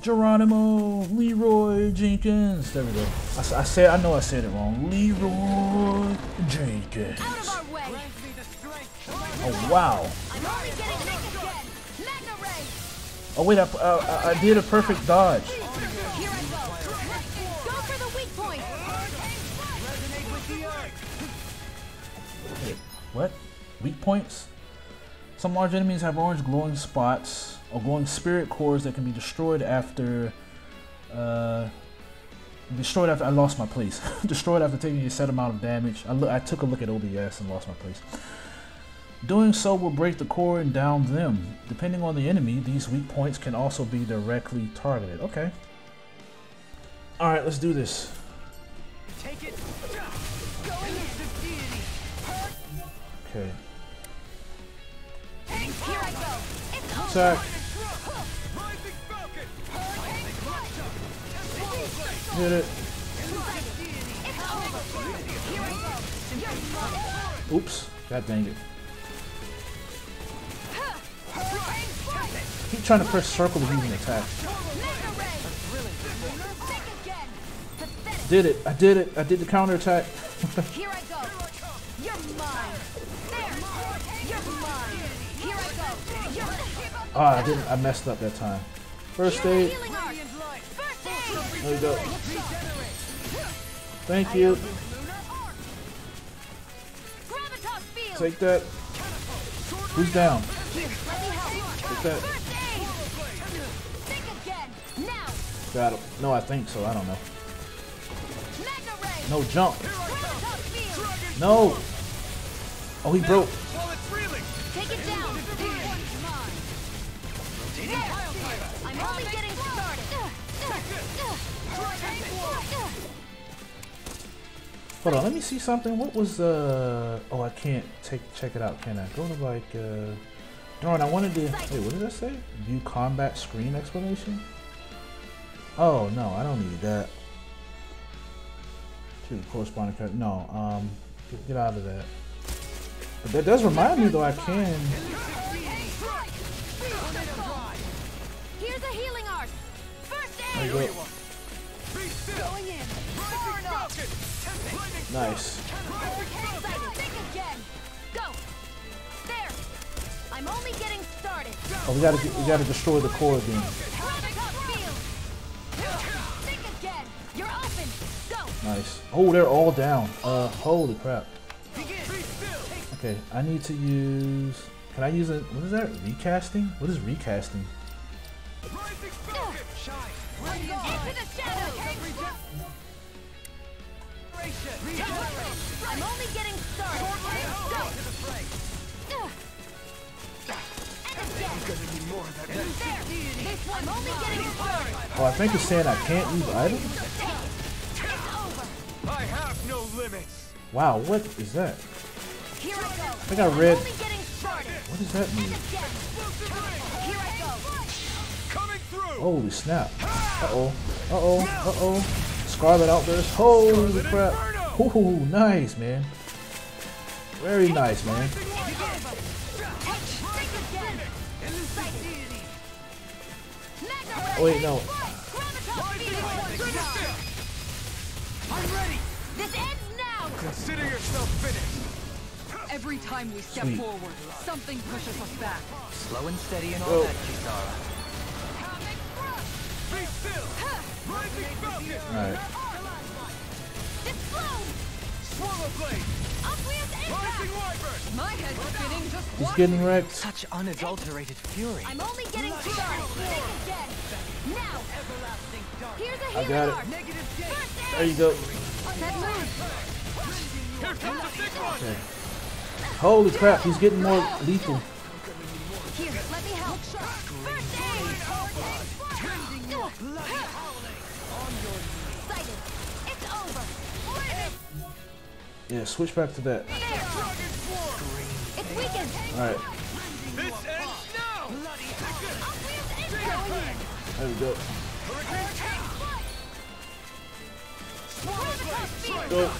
Geronimo, Leroy Jenkins. There we go. I know I said it wrong. Leroy Jenkins. Out of our way! Oh wow. I'm only getting this again! Magna Ray! Oh wait, I did a perfect dodge. Here I go! Go for the weak point! Wait, what? Weak points? Some large enemies have orange glowing spots or glowing spirit cores that can be destroyed after I lost my place. Destroyed after taking a set amount of damage. I took a look at OBS and lost my place. Doing so will break the core and down them. Depending on the enemy, these weak points can also be directly targeted. Okay. Alright, let's do this. Take it. Okay. Here I go. It's Attack. Hit it. Oops. God dang it. Keep trying to press circle to use an attack. Did it. I did it. I did the counter attack. Here I go. You're mine. There. You're mine. Here I go. You're Ah, I didn't. I messed up that time. First aid. There we go. Thank you. Take that. Who's down? Take that. Got him. No, I think so. I don't know. No, jump. No. Oh, he broke. Take it down. I'm only getting started. Hold on, let me see something. What was oh, I can't check it out, can I? Go to like darn, I wanted to wait, what did I say? View combat screen explanation? Oh no, I don't need that. To the corresponding card. No, get out of that. But that does remind me though I can. Here's a healing art. First There aid. you go. Going in. Far enough. Nice. Think again. Go. There. I'm only getting started. Oh, we gotta destroy the core again. Think again. You're open. Go. Nice. Oh, they're all down. Holy crap. Okay, I need to use. Can I use it? What is that? Recasting? What is recasting? Into the shadows. I'm only getting started. Go. And again. There. I'm only getting started. Oh, I think it's saying I can't use items? It's over. I have no limits. Wow, what is that? Here I go. I think I read. I'm only getting started. What does that mean? Again. Here I go. Coming through. Holy snap. Uh-oh. Uh-oh. Uh-oh. Scarlet Outburst. Holy crap. Ooh, nice, man. Very nice, man. Oh, wait, no. I'm ready. This ends now. Consider yourself finished. Every time we step Sweet. forward, something pushes us back. Slow and steady and all Oh. that, Kisara. Be still. Rising Falcon. Alright. Swallow blade. Rising Wyvern. My head's spinning just He's getting wrecked. Such unadulterated fury. I'm only getting started. Think again. Now. Here's a I healing got it. art. There you go. Set loose. Here comes the big one. Okay. Holy crap, he's getting more lethal. Here, let me help. First aid. Sighted. It's over. Yeah, switch back to that. It's weakened. Alright, This ends now. there we go. Go.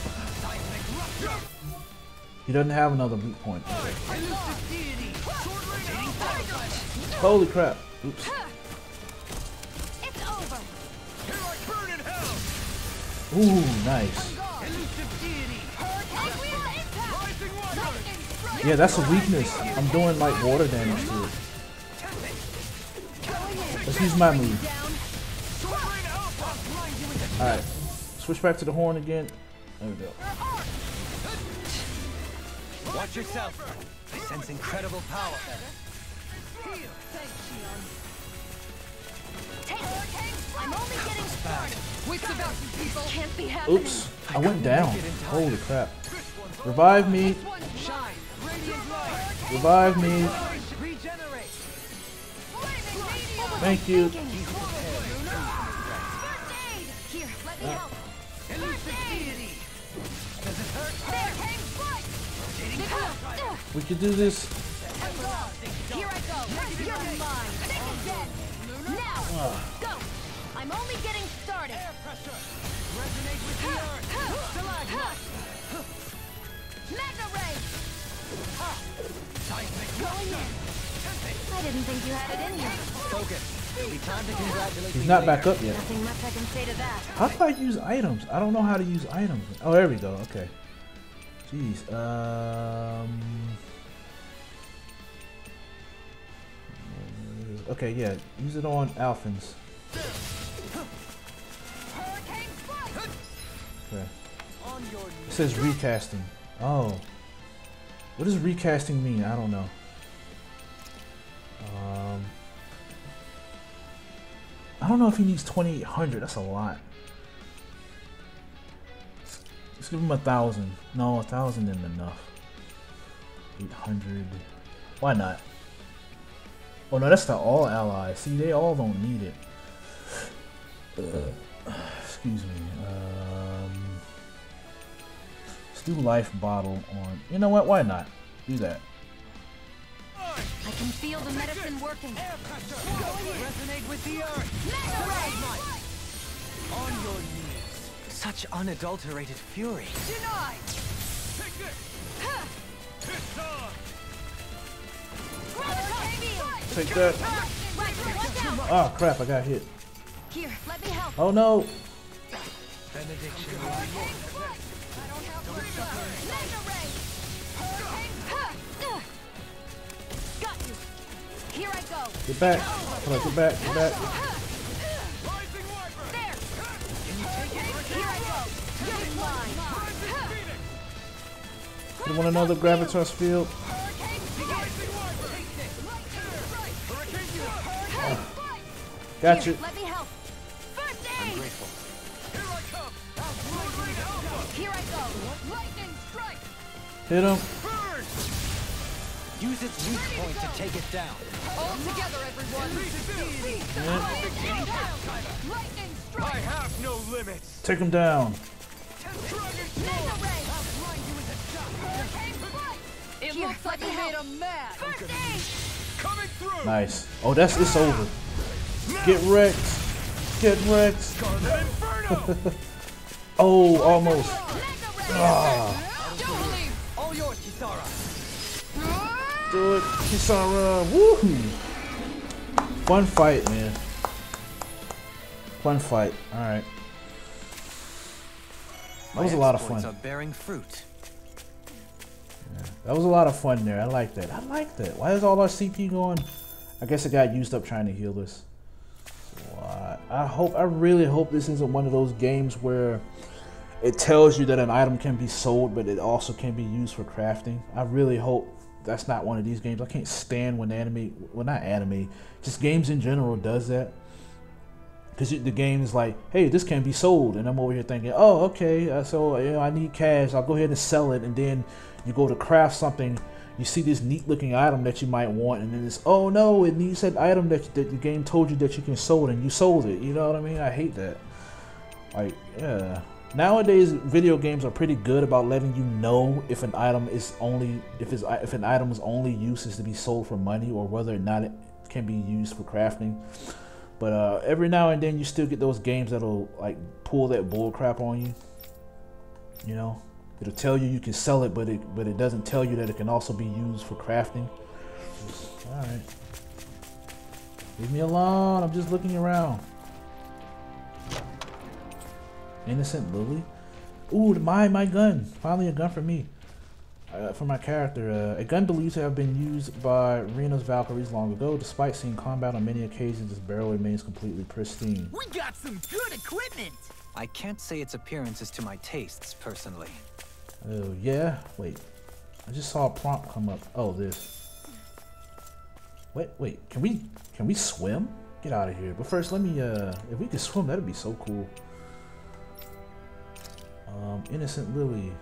He doesn't have another weak point. Holy crap. Oops. It's over. Ooh, nice. Yeah, that's a weakness. I'm doing like water damage to it. Let's use my move. Alright. Switch back to the horn again. There we go. Watch yourself. I sense incredible power. I'm only getting started. Wits about you people. Can't be happening. Oops. I went down. Holy crap. Revive me. Shine. Radiant light. Revive me. Thank you. Here, let me help. We can do this. Here I go. You're mine. Now, go. I'm only getting started. Air pressure. Resonate with the earth. Magna ray. Going in. I didn't think you had it in you. Focus. It'll be time to congratulate. He's not back up yet. Nothing much I can say to that. How do I use items? I don't know how to use items. Oh, there we go. Okay. Jeez. Okay, yeah. Use it on Alphins. Okay. It says recasting. Oh. What does recasting mean? I don't know. I don't know if he needs 2,800. That's a lot. Let's give him 1,000. No, 1,000 isn't enough. 800. Why not? Oh no, that's the all allies. See, they all don't need it. Excuse me. Let's do life bottle on. You know what? Why not? Do that. I can feel the medicine working. Resonate with the earth. On your knees. Such unadulterated fury. Denied. Take this. It's on. Take that. Oh crap, I got hit. Here, let me help. Oh no. Benediction. Got you. Here I go. Get back. Come on, get back, get back. There. Here I go. You're mine. Put him on another gravitas field. Got you. Let me help. First aid. I'm grateful. Here I go. Lightning strike. Hit him. Use its weak point to take it down. All together, everyone. Lightning strike. I have no limits. Take him down. It looks like we made him mad. First aid. Coming through. Nice. Oh, it's over. Get wrecked. Get wrecked. Oh, almost. All yours, Kisara. Do it, Kisara. Woohoo! Fun fight, man. Fun fight. All right. That was a lot of fun. Are bearing fruit. Yeah, that was a lot of fun there. I like that. I like that. Why is all our CP going? I guess it got used up trying to heal us. I really hope this isn't one of those games where it tells you that an item can be sold, but it also can be used for crafting. I really hope that's not one of these games. I can't stand when not anime, just games in general does that. Because the game is like, hey, this can be sold, and I'm over here thinking, oh, okay, so I need cash. I'll go ahead and sell it, and then you go to craft something. You see this neat-looking item that you might want, and then it's, oh no, it needs that item that the game told you that you can sold, and you sold it. You know what I mean? I hate that. Like, yeah. Nowadays, video games are pretty good about letting you know if an item is only if an item's only use is to be sold for money, or whether or not it can be used for crafting. But every now and then, you still get those games that'll like pull that bull crap on you. You know. It'll tell you can sell it, but it doesn't tell you that it can also be used for crafting. Alright. Leave me alone. I'm just looking around. Innocent Lily. Ooh, my gun. Finally a gun for me. For my character. A gun believed to have been used by Rena's Valkyries long ago. Despite seeing combat on many occasions, this barrel remains completely pristine. We got some good equipment. I can't say its appearance is to my tastes, personally. Oh, yeah? Wait. I just saw a prompt come up. Oh, this. Wait. Can we swim? Get out of here. But first, let me, if we could swim, that'd be so cool. Innocent Lily.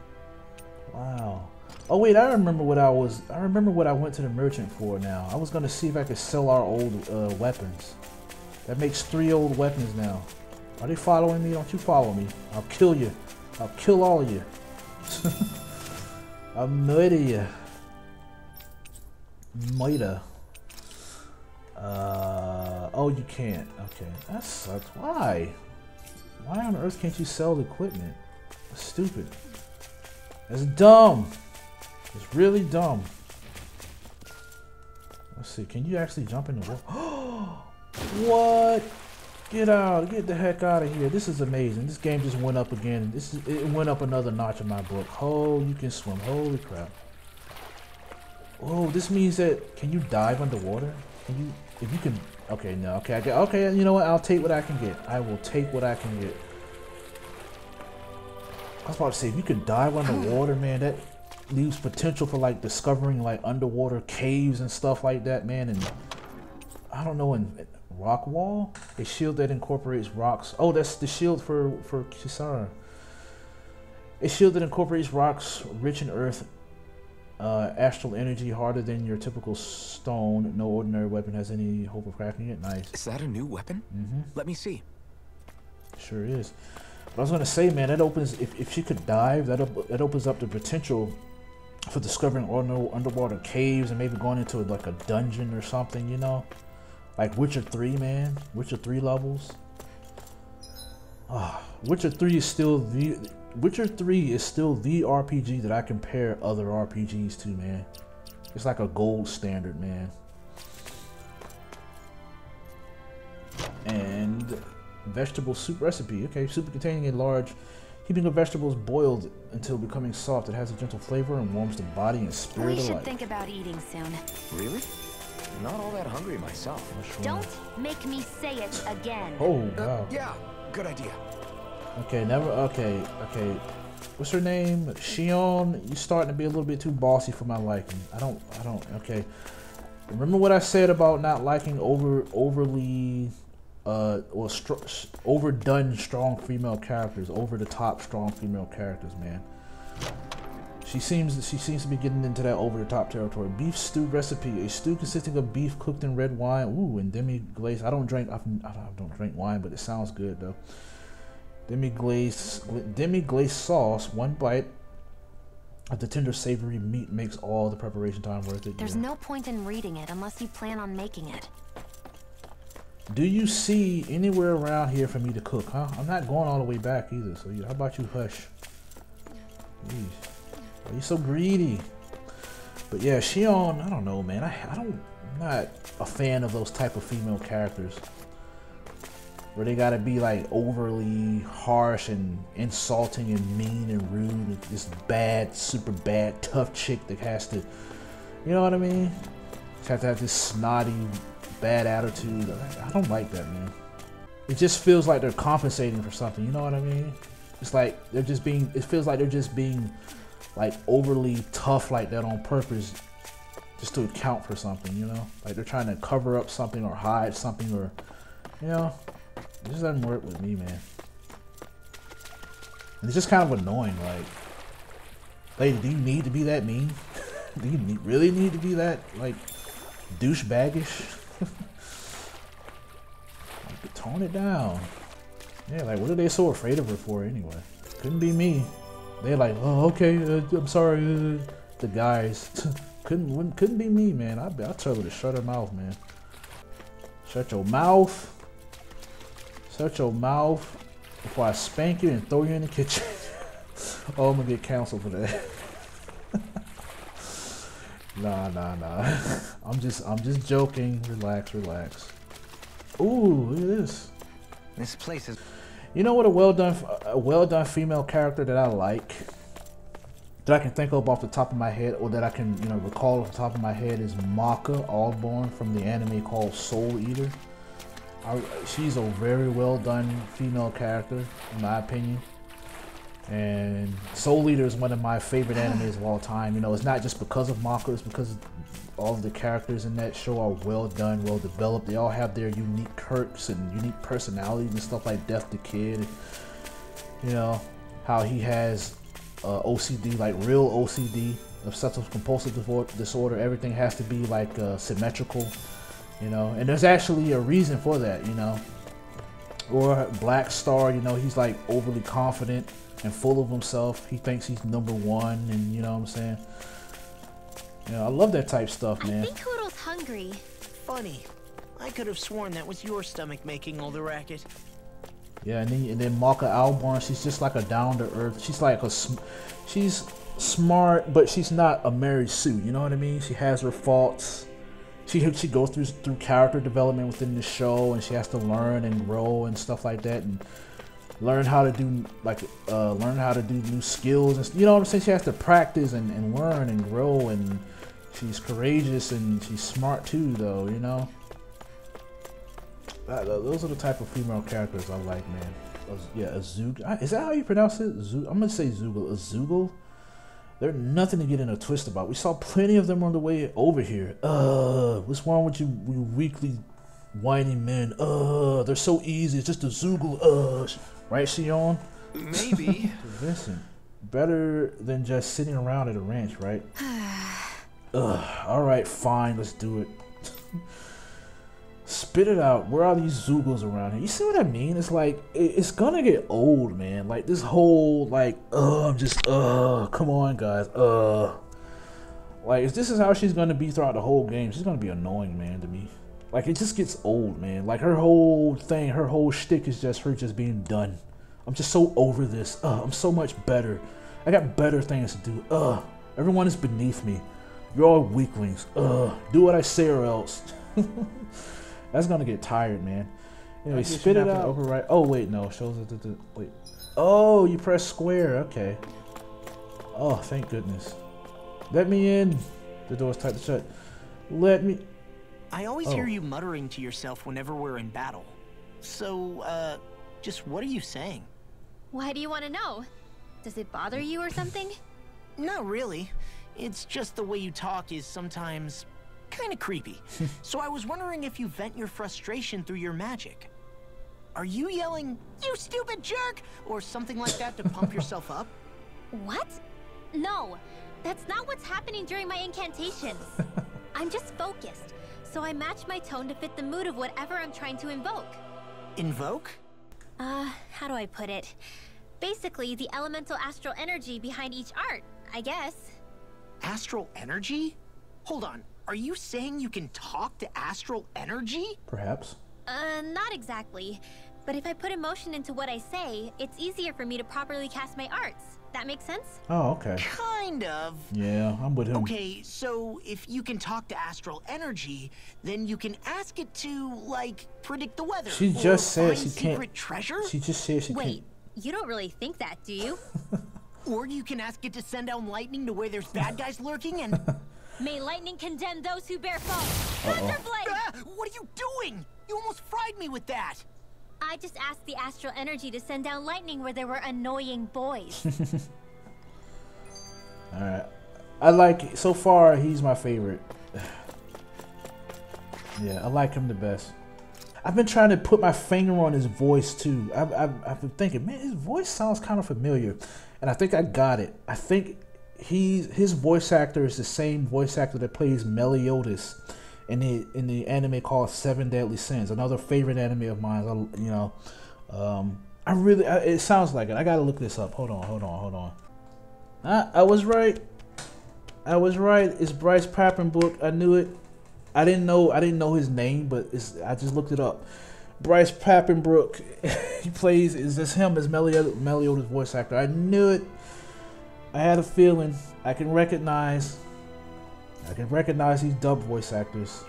Wow. Oh wait, I remember what I went to the merchant for now. I was gonna see if I could sell our old weapons. That makes 3 old weapons now. Are they following me? Don't you follow me. I'll kill you. I'll kill all of you. I'll murder you. Murder. Oh, you can't. Okay, that sucks. Why? Why on earth can't you sell the equipment? That's stupid. That's dumb. It's really dumb. Let's see. Can you actually jump in the wall? What? Get out. Get the heck out of here. This is amazing. This game just went up again. It went up another notch in my book. Oh, you can swim. Holy crap. Oh, this means that, can you dive underwater? Can you, if you can, okay, no, okay, you know what? I'll take what I can get. I will take what I can get. I was about to say, if you could dive underwater, man, that leaves potential for like discovering like underwater caves and stuff like that, man. And I don't know, in rock wall, a shield that incorporates rocks. Oh, that's the shield for Kisara. A shield that incorporates rocks rich in earth, astral energy, harder than your typical stone. No ordinary weapon has any hope of cracking it. Nice. Is that a new weapon? Mm-hmm. Let me see. Sure is. But I was gonna say, man, that opens, if she could dive, that opens up the potential for discovering underwater caves and maybe going into like a dungeon or something, you know, like Witcher 3, man. Witcher 3 levels. Witcher 3 is still the RPG that I compare other RPGs to, man. It's like a gold standard, man. And vegetable soup recipe. Okay, soup containing a large heaping of vegetables boiled until becoming soft. It has a gentle flavor and warms the body and spirit alike. We should think about eating soon. Really? Not all that hungry myself. Don't make me say it again. Oh, wow. Yeah, good idea. Okay, okay. What's her name? Shion, you're starting to be a little bit too bossy for my liking. I don't, okay. Remember what I said about not liking overly, overdone strong female characters, over the top strong female characters, man. She seems to be getting into that over the top territory. Beef stew recipe: a stew consisting of beef cooked in red wine, and demi-glazed. I don't drink wine, but it sounds good though. Demi-glazed sauce. One bite of the tender, savory meat makes all the preparation time worth it. There's no point in reading it unless you plan on making it. Do you see anywhere around here for me to cook, huh? I'm not going all the way back either, so how about you hush? Jeez. Why are you so greedy? But yeah, Shion, I don't know, man. I'm not a fan of those type of female characters where they gotta be like overly harsh and insulting and mean and rude. And this bad, super bad, tough chick that has to, you know what I mean? Have to have this snotty, bad attitude. I don't like that, man. It just feels like they're compensating for something, you know what I mean? It's like they're just being, it feels like they're just being like overly tough like that on purpose just to account for something, you know? Like they're trying to cover up something or hide something, or, you know? It just doesn't work with me, man. And it's just kind of annoying, like, lady, do you need to be that mean? Do you really need to be that, like, douchebaggish? Like, tone it down. Yeah, like, what are they so afraid of her for anyway? Couldn't be me. They're like, oh, okay, I'm sorry. The guys couldn't be me, man. I'll tell her to shut her mouth, man. Shut your mouth. Shut your mouth before I spank you and throw you in the kitchen. Oh, I'm gonna get canceled for that. Nah. I'm just joking. Relax. Ooh, look at this. This place is. You know what? A well done female character that I like, that I can think of off the top of my head, or that I can recall off the top of my head, is Maka Aldborn from the anime called Soul Eater. She's a very well done female character, in my opinion. And Soul Eater is one of my favorite animes of all time. You know, it's not just because of Maka, it's because all of the characters in that show are well done, well developed. They all have their unique quirks and unique personalities and stuff, like Death the Kid. You know, how he has OCD, like real OCD, obsessive compulsive disorder. Everything has to be like symmetrical, you know. And there's actually a reason for that, you know. Or Black Star, you know, he's like overly confident and full of himself. He thinks he's #1, and you know what I'm saying. You know, I love that type stuff, man. I think Hoodle's hungry. Funny. I could have sworn that was your stomach making all the racket. Yeah, and then Malka Albarn, she's just like a down-to-earth. She's like she's smart, but she's not a Mary Sue. You know what I mean? She has her faults. She goes through character development within the show, and she has to learn and grow and stuff like that, and learn how to do new skills. And, you know what I'm saying? She has to practice and learn and grow, and she's courageous and she's smart too, though. You know. Those are the type of female characters I like, man. Yeah, Azug. Is that how you pronounce it? I'm gonna say Zoogle. Azoogle. They're nothing to get in a twist about. We saw plenty of them on the way over here. What's wrong with you weakly, whiny men? They're so easy. It's just a Zoogle. Right, Sion? Maybe. Listen, better than just sitting around at a ranch, right? All right, fine. Let's do it. Spit it out. Where are these Zoogles around here? You see what I mean? It's like, it's gonna get old, man. Like, this whole, like, I'm just, come on, guys, like, if this is how she's gonna be throughout the whole game, she's gonna be annoying, man, to me. Like, it just gets old, man. Like, her whole thing, her whole shtick is just her just being done. I'm just so over this. I'm so much better. I got better things to do. Everyone is beneath me. You're all weaklings. Do what I say or else. That's gonna get tired, man. Anyway, spit it out. Override. Oh wait, no. Shows it. Wait. Oh, you press square. Okay. Oh, thank goodness. Let me in. The door's tight to shut. Let me. I always hear you muttering to yourself whenever we're in battle. So, just what are you saying? Why do you want to know? Does it bother you or something? Not really. It's just the way you talk is sometimes kind of creepy. So I was wondering if you vent your frustration through your magic. Are you yelling, "You stupid jerk," or something like that to pump yourself up? What? No, that's not what's happening during my incantations. I'm just focused, so I match my tone to fit the mood of whatever I'm trying to invoke. Invoke? How do I put it? Basically, the elemental astral energy behind each art, I guess. Astral energy? Hold on. Are you saying you can talk to astral energy? Perhaps. Not exactly. But if I put emotion into what I say, it's easier for me to properly cast my arts. That makes sense? Oh, okay. Kind of. Yeah, I'm with him. Okay, so if you can talk to astral energy, then you can ask it to, like, predict the weather. She just said she can't. Secret treasure? She just said she can't. Wait, you don't really think that, do you? Or you can ask it to send down lightning to where there's bad guys lurking and... May lightning condemn those who bear false. Thunderblade! What are you doing? You almost fried me with that. I just asked the astral energy to send down lightning where there were annoying boys. Alright. I like, so far, he's my favorite. Yeah, I like him the best. I've been trying to put my finger on his voice, too. I've been thinking, man, his voice sounds kind of familiar. And I think I got it. I think his voice actor is the same voice actor that plays Meliodas in the anime called Seven Deadly Sins, another favorite anime of mine. You know, it sounds like it. I gotta look this up. Hold on. I was right. It's Bryce Papenbrook. I knew it. I didn't know his name, but I just looked it up. Bryce Papenbrook. He plays. Is this him as Meliodas' voice actor? I knew it. I had a feeling. I can recognize these dub voice actors.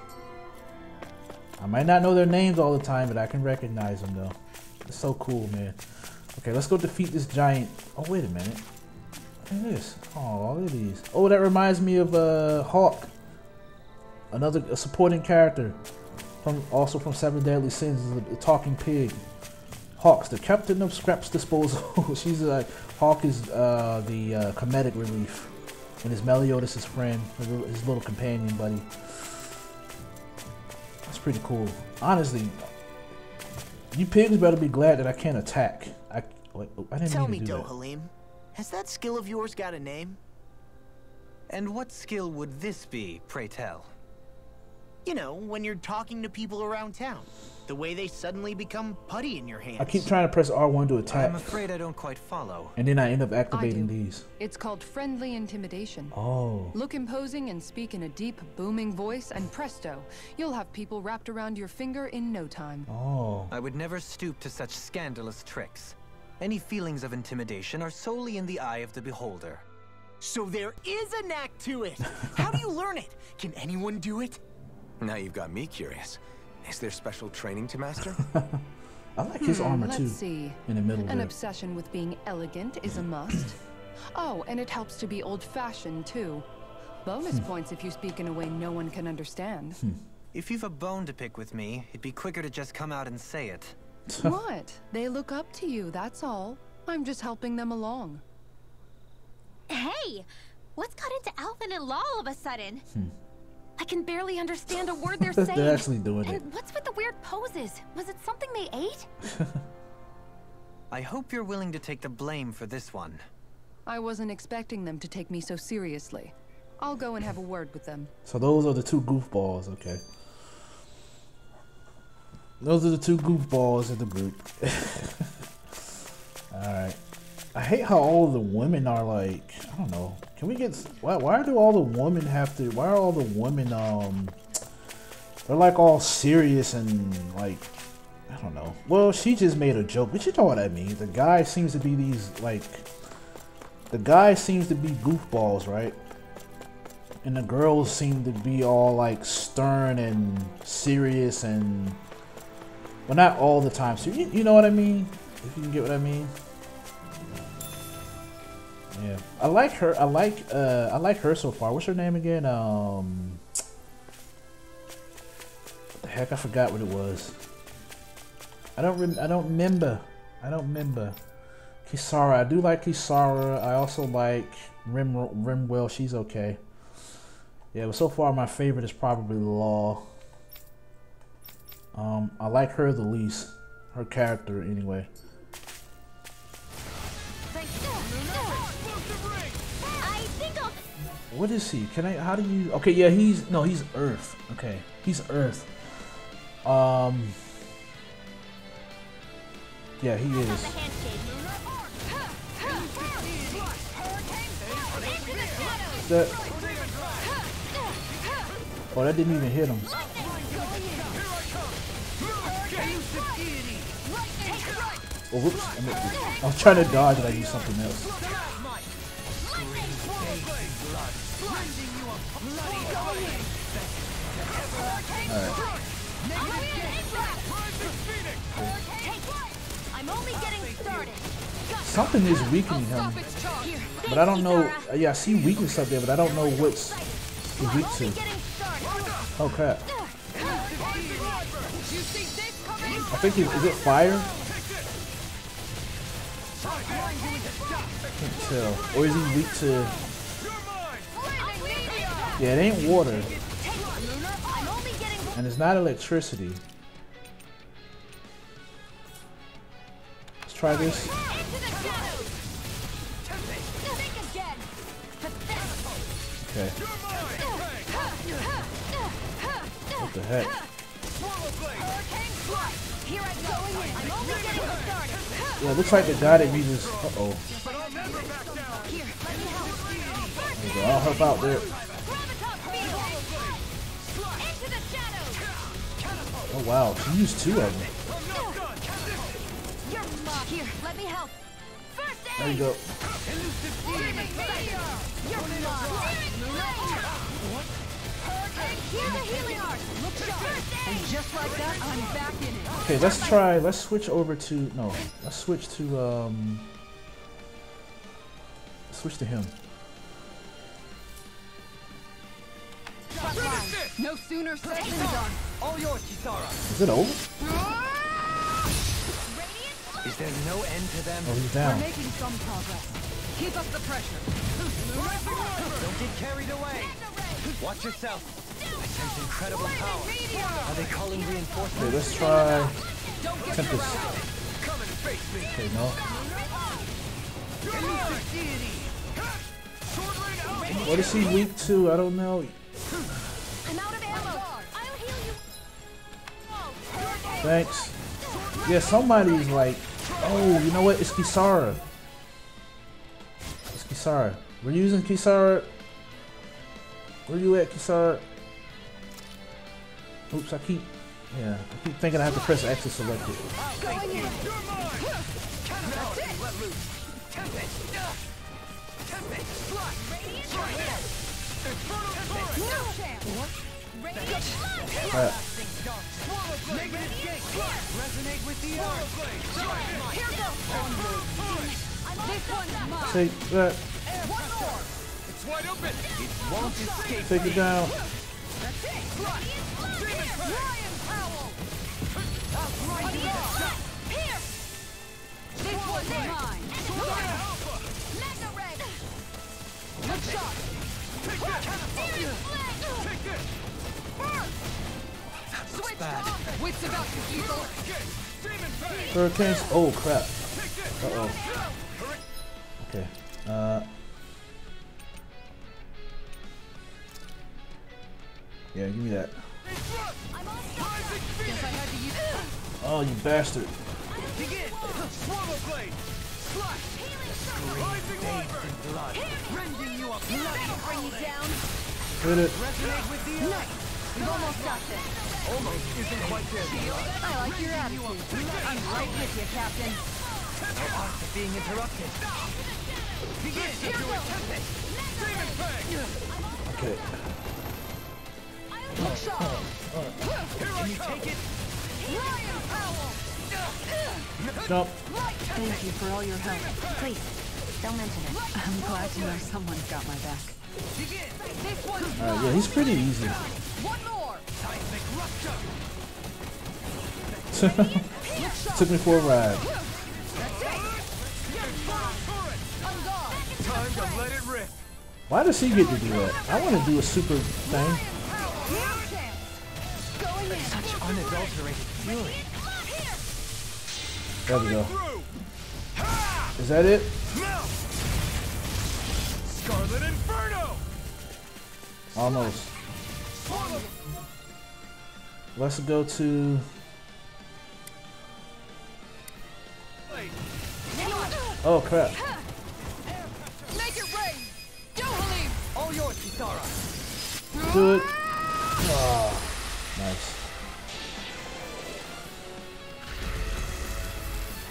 I might not know their names all the time, but I can recognize them though. It's so cool, man. Okay, let's go defeat this giant. Oh, wait a minute. Look at this. Oh, look at these. Oh, that reminds me of Hawk. A supporting character also from Seven Deadly Sins, is a talking pig. Hawks, the captain of Scrap's disposal. Hawk is the comedic relief, and is Meliodas' friend, his little companion buddy. That's pretty cool. Honestly, you pigs better be glad that I can't attack. I didn't Tell mean me, to do that. Dohalim, has that skill of yours got a name? And what skill would this be, pray tell? You know, when you're talking to people around town. The way they suddenly become putty in your hands. I keep trying to press R1 to attack. I'm afraid I don't quite follow. And then I end up activating these. It's called friendly intimidation. Oh. Look imposing and speak in a deep, booming voice, and presto, you'll have people wrapped around your finger in no time. Oh. I would never stoop to such scandalous tricks. Any feelings of intimidation are solely in the eye of the beholder. So there is a knack to it. How do you learn it? Can anyone do it? Now you've got me curious. Is there special training to master? I like his armor too. Let's see. In the middle An there. obsession with being elegant is a must. Oh, and it helps to be old-fashioned too. Bonus points if you speak in a way no one can understand. If you've a bone to pick with me, it'd be quicker to just come out and say it. What? They look up to you, that's all. I'm just helping them along. Hey! What's got into Alvin and Law all of a sudden? I can barely understand a word they're saying. They're actually doing it. And what's with the weird poses? Was it something they ate? I hope you're willing to take the blame for this one. I wasn't expecting them to take me so seriously. I'll go and have a word with them. So those are the two goofballs, okay. Those are the two goofballs in the group. Alright. I hate how all the women are like, I don't know. Can we get, why do all the women have to, why are all the women, they're like all serious and like, I don't know. Well, she just made a joke, but you know what I mean. The guy seems to be these, like, the guy seems to be goofballs, right? And the girls seem to be all like stern and serious and, well, not all the time. So you know what I mean? If you can get what I mean. Yeah, I like her. I like her so far. What's her name again? What the heck? I forgot what it was. I don't remember. Kisara. I do like Kisara. I also like Rimwell. She's okay. Yeah, but so far my favorite is probably Law. I like her the least. Her character, anyway. What is he? Can I? How do you? Okay, yeah, he's Earth. Okay, he's Earth. Yeah, he is. That. Oh, that didn't even hit him. Oh, whoops! I was trying to dodge, and I used something else. I'm only getting started. Something is weakening him, but I don't know. Yeah, I see weakness up there, but I don't know what's weak to. Oh crap! I think is it fire? I can't tell. Or is he weak to? Yeah, it ain't water. And it's not electricity. Let's try this. Okay. What the heck? Yeah, it looks like the guy that uses. Uh-oh. Okay, I'll help out there. Oh wow, she used two of them. Here, let me help. There you go. And just like that, I'm back in it. Okay, let's switch over to, no, let's switch to him. No sooner said than done. All yours, Kisara. Is it over? Is there no end to them? Oh, he's down. We're making some progress. Keep up the pressure. Don't get carried away. Watch yourself. I sense incredible power. Are they calling reinforcements? Okay, let's try Tempest. Okay, no. What is he weak to? I don't know. I'm out of ammo. I'll heal you. Thanks. Yeah, somebody's like, oh, you know what? It's Kisara. It's Kisara. We're using Kisara. Where you at, Kisara? Oops, I keep thinking I have to press X to select it. Alright. Take that. Take it down. Hurricanes. Oh crap. Uh-oh. Okay. Yeah, give me that. Oh, you bastard. Hit it. You've almost got this. Almost isn't quite there. I like your attitude. I'm right with you, Captain. No art of being interrupted. Begin. Okay. Can you take it? Jump. Thank you for all your help. Please, don't mention it. I'm glad to know someone's got my back. Alright, yeah, he's pretty easy. One more. Took me for a ride. Time to let it rip. Why does he get to do that? I want to do a super thing. Such unadulterated fury. There we go. Is that it? Scarlet Inferno. Almost. Let's go to... Oh crap. Make it rain. Dohalim. All yours, Kisara. Do it. Oh, nice.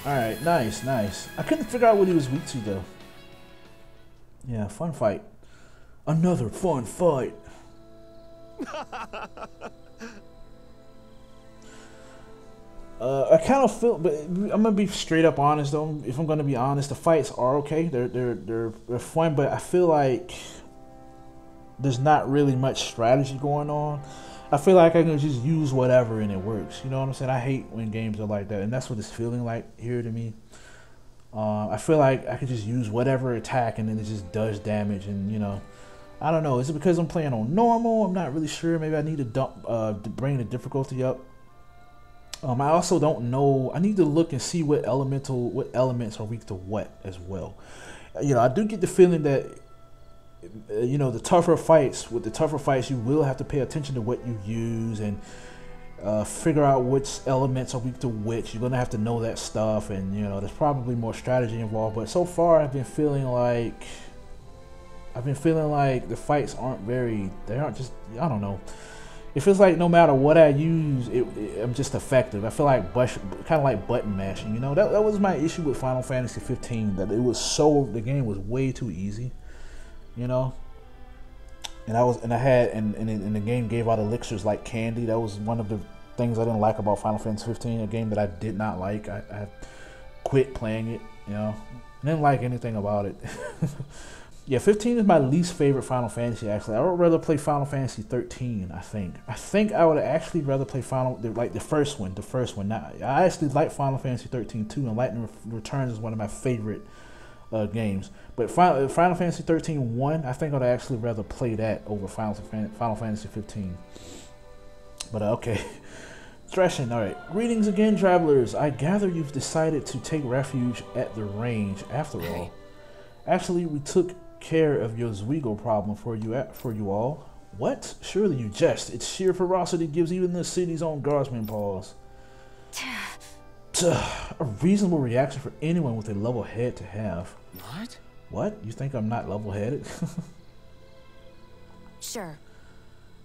Alright, nice, nice. I couldn't figure out what he was weak to though. Yeah, fun fight. Another fun fight. I kind of feel, but I'm gonna be straight up honest though. If I'm gonna be honest, the fights are okay. They're fun, but I feel like there's not really much strategy going on. I feel like I can just use whatever and it works. You know what I'm saying? I hate when games are like that, and that's what it's feeling like here to me. I feel like I could just use whatever attack and then it just does damage, and you know, I don't know. Is it because I'm playing on normal? I'm not really sure. Maybe I need to bring the difficulty up. I also don't know. I need to look and see what elements are weak to what as well. You know, I do get the feeling that you know, with the tougher fights, you will have to pay attention to what you use and figure out which elements are weak to which. You're gonna have to know that stuff, and you know, there's probably more strategy involved. But so far, I've been feeling like the fights aren't just, I don't know. It feels like no matter what I use, I'm just effective. I feel like kind of like button mashing. You know, that was my issue with Final Fantasy 15. That the game was way too easy. You know, and the game gave out elixirs like candy. That was one of the things I didn't like about Final Fantasy 15. A game that I did not like. I quit playing it. You know, I didn't like anything about it. Yeah, 15 is my least favorite Final Fantasy, actually. I would rather play Final Fantasy 13, I think I would actually rather play the first one. Now, I actually like Final Fantasy 13 too, and Lightning Returns is one of my favorite games. But Final Fantasy 13 1, I think I'd actually rather play that over Final Fantasy 15. But okay. Threshing, alright. Greetings again, travelers. I gather you've decided to take refuge at the range after all. Actually, we took care of your Zweigel problem for you all. What? Surely you jest. Its sheer ferocity gives even the city's own guardsmen pause. A reasonable reaction for anyone with a level head to have. What? What? You think I'm not level-headed? Sure.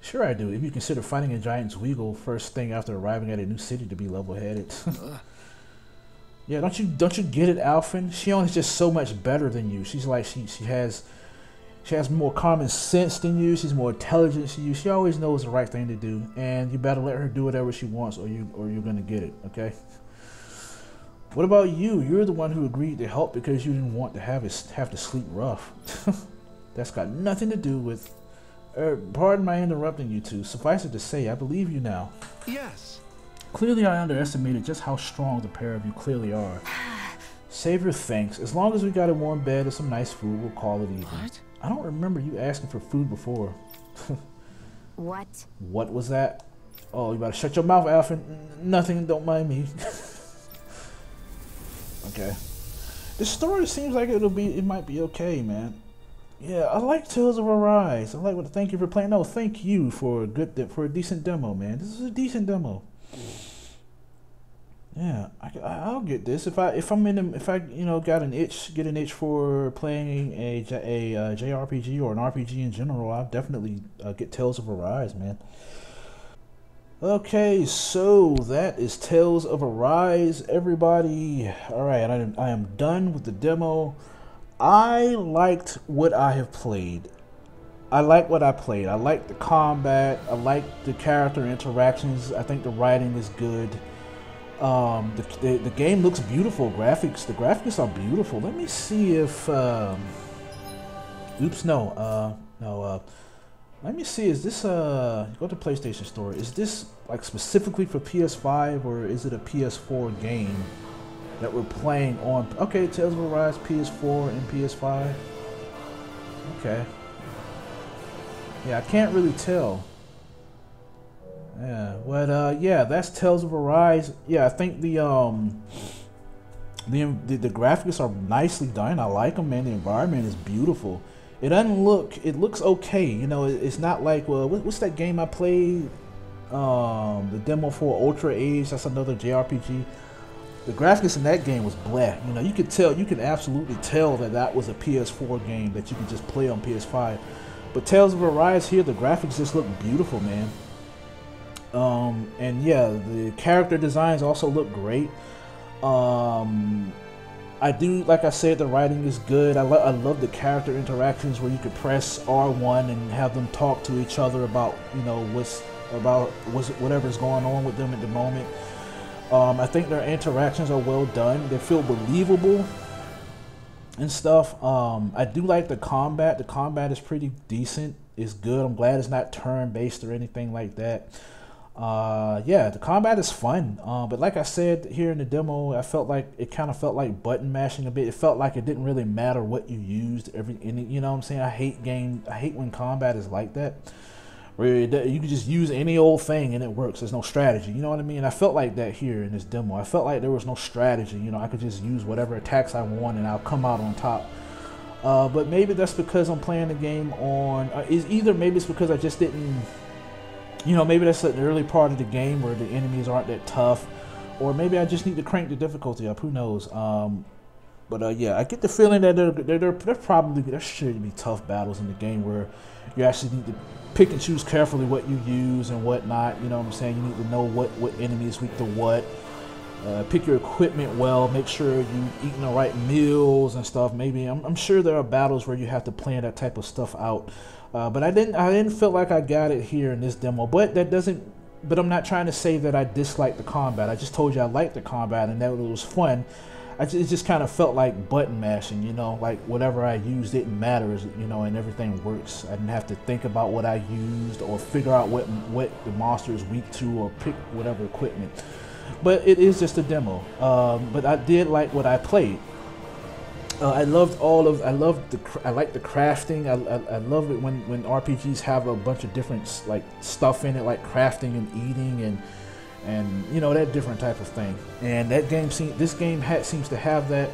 Sure I do, if you consider fighting a giant Zweigel first thing after arriving at a new city to be level-headed. Yeah, don't you get it, Alfin? She is just so much better than you. She's like she has more common sense than you. She's more intelligent than you. She always knows the right thing to do, and you better let her do whatever she wants, or you're gonna get it. Okay. What about you? You're the one who agreed to help because you didn't want to have to sleep rough. That's got nothing to do with. Pardon my interrupting you two. Suffice it to say, I believe you now. Yes. Clearly, I underestimated just how strong the pair of you clearly are. Save your thanks. As long as we got a warm bed and some nice food, we'll call it even. What? I don't remember you asking for food before. What? What was that? Oh, you better shut your mouth, Alfin. Nothing, don't mind me. Okay. The story seems like it might be okay, man. Yeah, I like Tales of Arise. Thank you for playing. No, thank you for a decent demo, man. This is a decent demo. Yeah, I'll get this if I get an itch for playing a JRPG or an RPG in general. I'll definitely get Tales of Arise, man. Okay, so that is Tales of Arise, everybody. All right, I am done with the demo. I liked what I have played. I like what I played. I like the combat. I like the character interactions. I think the writing is good. The game looks beautiful. The graphics are beautiful. Let me see if let me see, is this go to PlayStation Store. Is this like specifically for PS5 or is it a PS4 game that we're playing on? Okay, Tales of Arise, PS4 and PS5. Okay. Yeah, I can't really tell. Yeah, but yeah, that's Tales of Arise. Yeah, I think the graphics are nicely done. I like them, man. The environment is beautiful. It looks okay. You know, it's not like, well, what's that game I played? The demo for Ultra Age. That's another JRPG. The graphics in that game was bleh. You know, you could absolutely tell that was a PS4 game that you could just play on PS5. But Tales of Arise here, the graphics just look beautiful, man. And yeah, the character designs also look great. I do, like I said, the writing is good. I love the character interactions where you could press R1 and have them talk to each other about, you know, whatever's going on with them at the moment. I think their interactions are well done. They feel believable and stuff. I do like the combat. The combat is pretty decent. It's good. I'm glad it's not turn-based or anything like that. Yeah, the combat is fun, but like I said here in the demo, it kind of felt like button mashing a bit. It felt like it didn't really matter what you used. You know what I'm saying? I hate when combat is like that, where you can just use any old thing and it works. There's no strategy. You know what I mean? I felt like that here in this demo. I felt like there was no strategy. You know, I could just use whatever attacks I want and I'll come out on top. But maybe that's because I'm playing the game on. Maybe it's because I just didn't. You know, maybe that's the early part of the game where the enemies aren't that tough, or maybe I just need to crank the difficulty up. Who knows? But yeah, I get the feeling that there should be tough battles in the game where you actually need to pick and choose carefully what you use and whatnot. You know what I'm saying? You need to know what enemy is weak to what. Pick your equipment well. Make sure you're eating the right meals and stuff. Maybe I'm sure there are battles where you have to plan that type of stuff out. But I didn't feel like I got it here in this demo. But I'm not trying to say that I dislike the combat. I just told you I liked the combat and that it was fun. It just kind of felt like button mashing, you know, like whatever I used didn't matter, you know, and everything works. I didn't have to think about what I used or figure out what the monster is weak to or pick whatever equipment. But it is just a demo. But I did like what I played. I like the crafting. I love it when RPGs have a bunch of different like stuff in it, like crafting and eating and you know, that different type of thing. And that game this game seems to have that.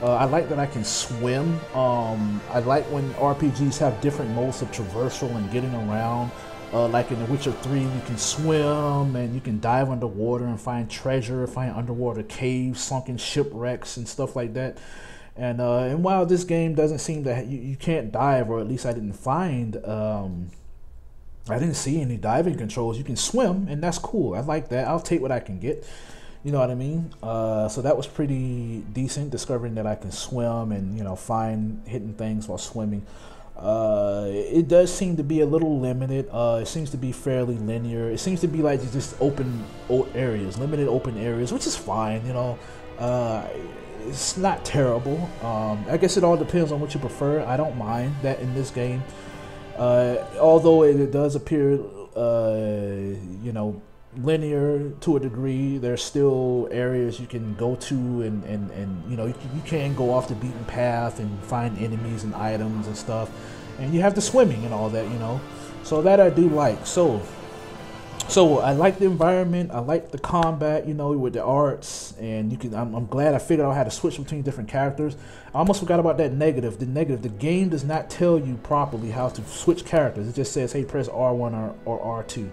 I like that I can swim. I like when RPGs have different modes of traversal and getting around. Like in The Witcher 3, you can swim and you can dive underwater and find treasure, find underwater caves, sunken shipwrecks and stuff like that. And while this game doesn't seem to, you can't dive, or at least I didn't find, I didn't see any diving controls. You can swim, and that's cool. I like that. I'll take what I can get. You know what I mean? So that was pretty decent, discovering that I can swim and, you know, find hidden things while swimming. It does seem to be a little limited. It seems to be fairly linear. It seems to be like just open areas, limited open areas, which is fine, you know. It's not terrible. I guess it all depends on what you prefer. I don't mind that in this game. Although it does appear, you know, linear to a degree, there's still areas you can go to and you know, you can go off the beaten path and find enemies and items and stuff, and you have the swimming and all that, you know, so that I do like. So I like the environment, I like the combat, you know, with the arts, and you can, I'm glad I figured out how to switch between different characters. I almost forgot about that negative. The game does not tell you properly how to switch characters. It just says, hey, press R1 or R2.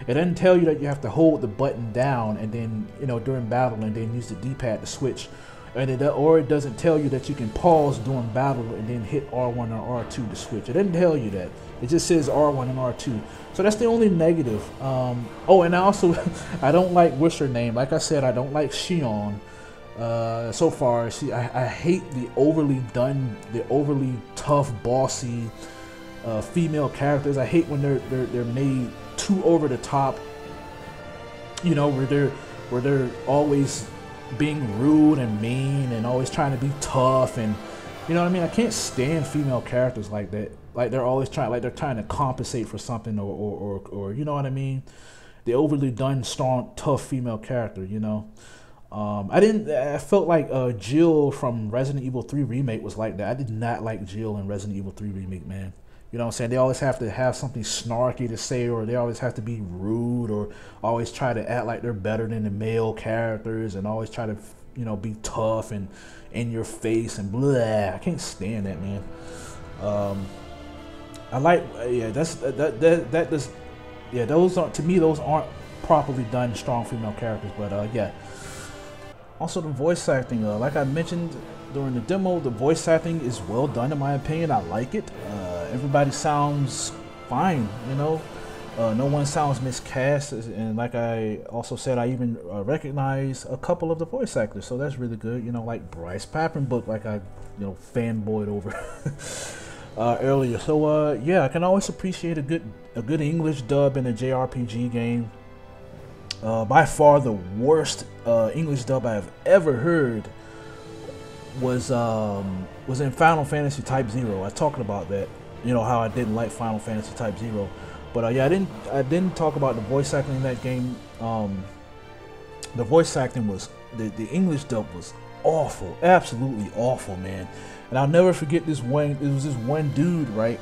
It doesn't tell you that you have to hold the button down and then, you know, during battle, and then use the D-pad to switch. And it doesn't tell you that you can pause during battle and then hit R1 or R2 to switch. It doesn't tell you that. It just says R1 and R2. So that's the only negative. Oh, and I also, I don't like, what's her name? Like I said, I don't like Shion. So far, I hate the overly tough, bossy female characters. I hate when they're made too over the top, you know, where they're always being rude and mean and always trying to be tough, and you know what I mean. I can't stand female characters like that. Like they're always trying to compensate for something, or you know what I mean. The overly done, strong, tough female character, you know. I felt like Jill from Resident Evil 3 Remake was like that. I did not like Jill in Resident Evil 3 Remake, man. You know what I'm saying? They always have to have something snarky to say, or they always have to be rude, or always try to act like they're better than the male characters, and always try to, you know, be tough and in your face and blah. I can't stand that, man. I like, yeah, that does, yeah, those aren't, to me, those aren't properly done strong female characters, but yeah. Also, the voice acting, like I mentioned during the demo, the voice acting is well done in my opinion. I like it. Everybody sounds fine, you know. No one sounds miscast, and like I also said, I even recognize a couple of the voice actors, so that's really good. You know, like Bryce Papenbrook, like I, you know, fanboyed over earlier. So yeah, I can always appreciate a good English dub in a JRPG game. By far the worst English dub I have ever heard was in Final Fantasy Type 0. I talked about that, you know, how I didn't like Final Fantasy Type 0. But yeah, I didn't talk about the voice acting in that game. The voice acting was, the English dub was awful, absolutely awful, man. And I'll never forget this one. It was this one dude, right?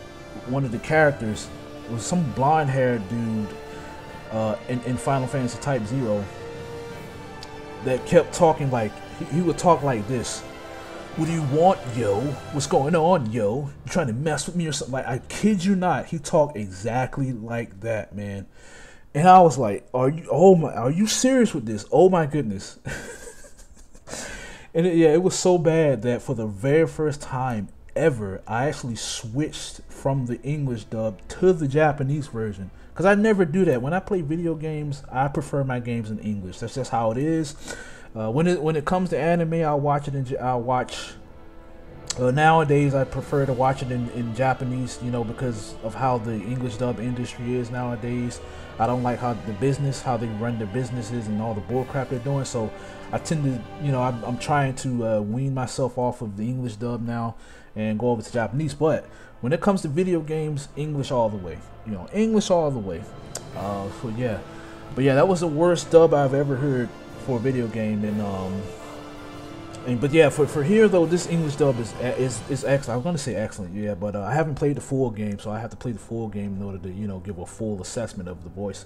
One of the characters, it was some blonde-haired dude in Final Fantasy Type 0 that kept talking like, he would talk like this. What do you want, yo? What's going on, yo? You trying to mess with me or something? Like, I kid you not, he talked exactly like that, man. And I was like, are you serious with this? Oh my goodness. And yeah, it was so bad that for the very first time ever, I actually switched from the English dub to the Japanese version. Because I never do that. When I play video games, I prefer my games in English. That's just how it is. When it comes to anime, I'll watch it nowadays I prefer to watch it in Japanese, you know, because of how the English dub industry is nowadays. I don't like how they run their businesses and all the bullcrap they're doing. So I tend to, you know, I'm trying to wean myself off of the English dub now and go over to Japanese. But when it comes to video games, English all the way, you know, English all the way. So yeah, but yeah, that was the worst dub I've ever heard for a video game. But yeah, for here though, this English dub is excellent. I was gonna say excellent, yeah, but I haven't played the full game, so I have to play the full game in order to, you know, give a full assessment of the voice.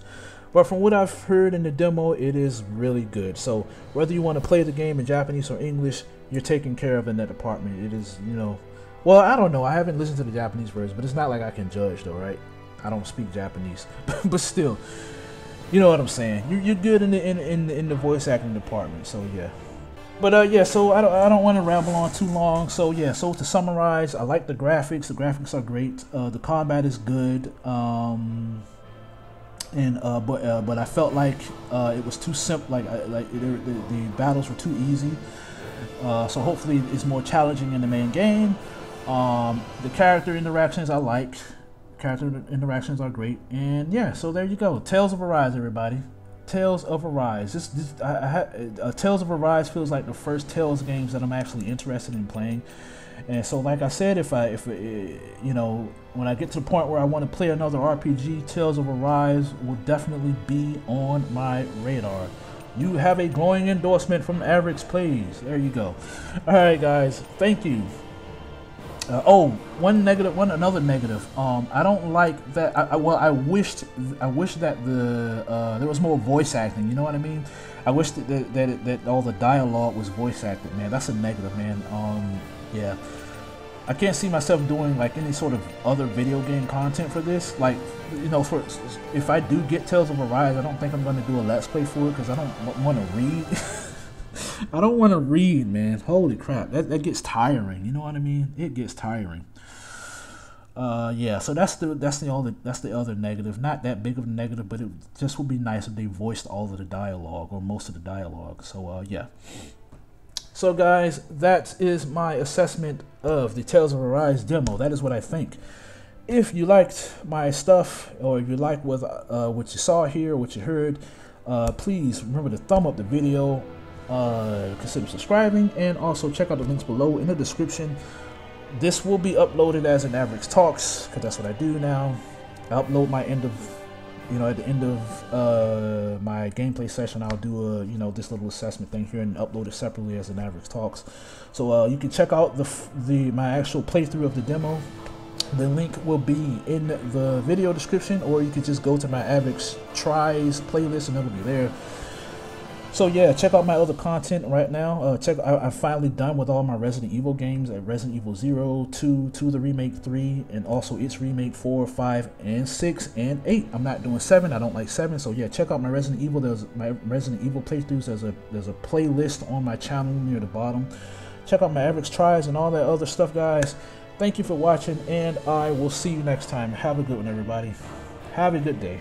But from what I've heard in the demo, it is really good. So whether you want to play the game in Japanese or English, you're taken care of in that department. It is, you know, well, I don't know. I haven't listened to the Japanese version, but it's not like I can judge though, right? I don't speak Japanese, but still, you know what I'm saying. You're good in the voice acting department, so yeah. But yeah, so I don't want to ramble on too long. So yeah, so to summarize, I like the graphics. The graphics are great. The combat is good. But I felt like it was too simple. The battles were too easy. So hopefully it's more challenging in the main game. The character interactions I like. Character interactions are great. And yeah, so there you go. Tales of Arise, everybody. Tales of Arise. Tales of Arise feels like the first Tales games that I'm actually interested in playing. And so, like I said, if you know, when I get to the point where I want to play another RPG, Tales of Arise will definitely be on my radar. You have a glowing endorsement from AvirxPlays. There you go. All right, guys. Thank you. Another negative. I don't like that. I wish that there was more voice acting. You know what I mean? I wish that all the dialogue was voice acted. Man, that's a negative, man. Yeah, I can't see myself doing like any sort of other video game content for this. Like, you know, if I do get Tales of Arise, I don't think I'm going to do a Let's Play for it because I don't want to read. I don't want to read, man. Holy crap, that gets tiring. You know what I mean? It gets tiring. Yeah. So that's the other negative. Not that big of a negative, but it just would be nice if they voiced all of the dialogue or most of the dialogue. So yeah. So guys, that is my assessment of the Tales of Arise demo. That is what I think. If you liked my stuff, or if you like what you saw here, what you heard, please remember to thumb up the video. Consider subscribing, and also check out the links below in the description. This will be uploaded as an Avirx Talks, because that's what I do now. I upload my at the end of my gameplay session, I'll do this little assessment thing here and upload it separately as an Avirx Talks. So you can check out my actual playthrough of the demo. The link will be in the video description, or you can just go to my Avirx Tries playlist and it'll be there. So yeah, check out my other content right now. I'm finally done with all my Resident Evil games at Resident Evil 0, 2, the Remake 3, and also its Remake 4, 5, and 6, and 8. I'm not doing 7. I don't like 7. So yeah, check out my Resident Evil. There's my Resident Evil playthroughs. There's a playlist on my channel near the bottom. Check out my Avirx Tries and all that other stuff, guys. Thank you for watching, and I will see you next time. Have a good one, everybody. Have a good day.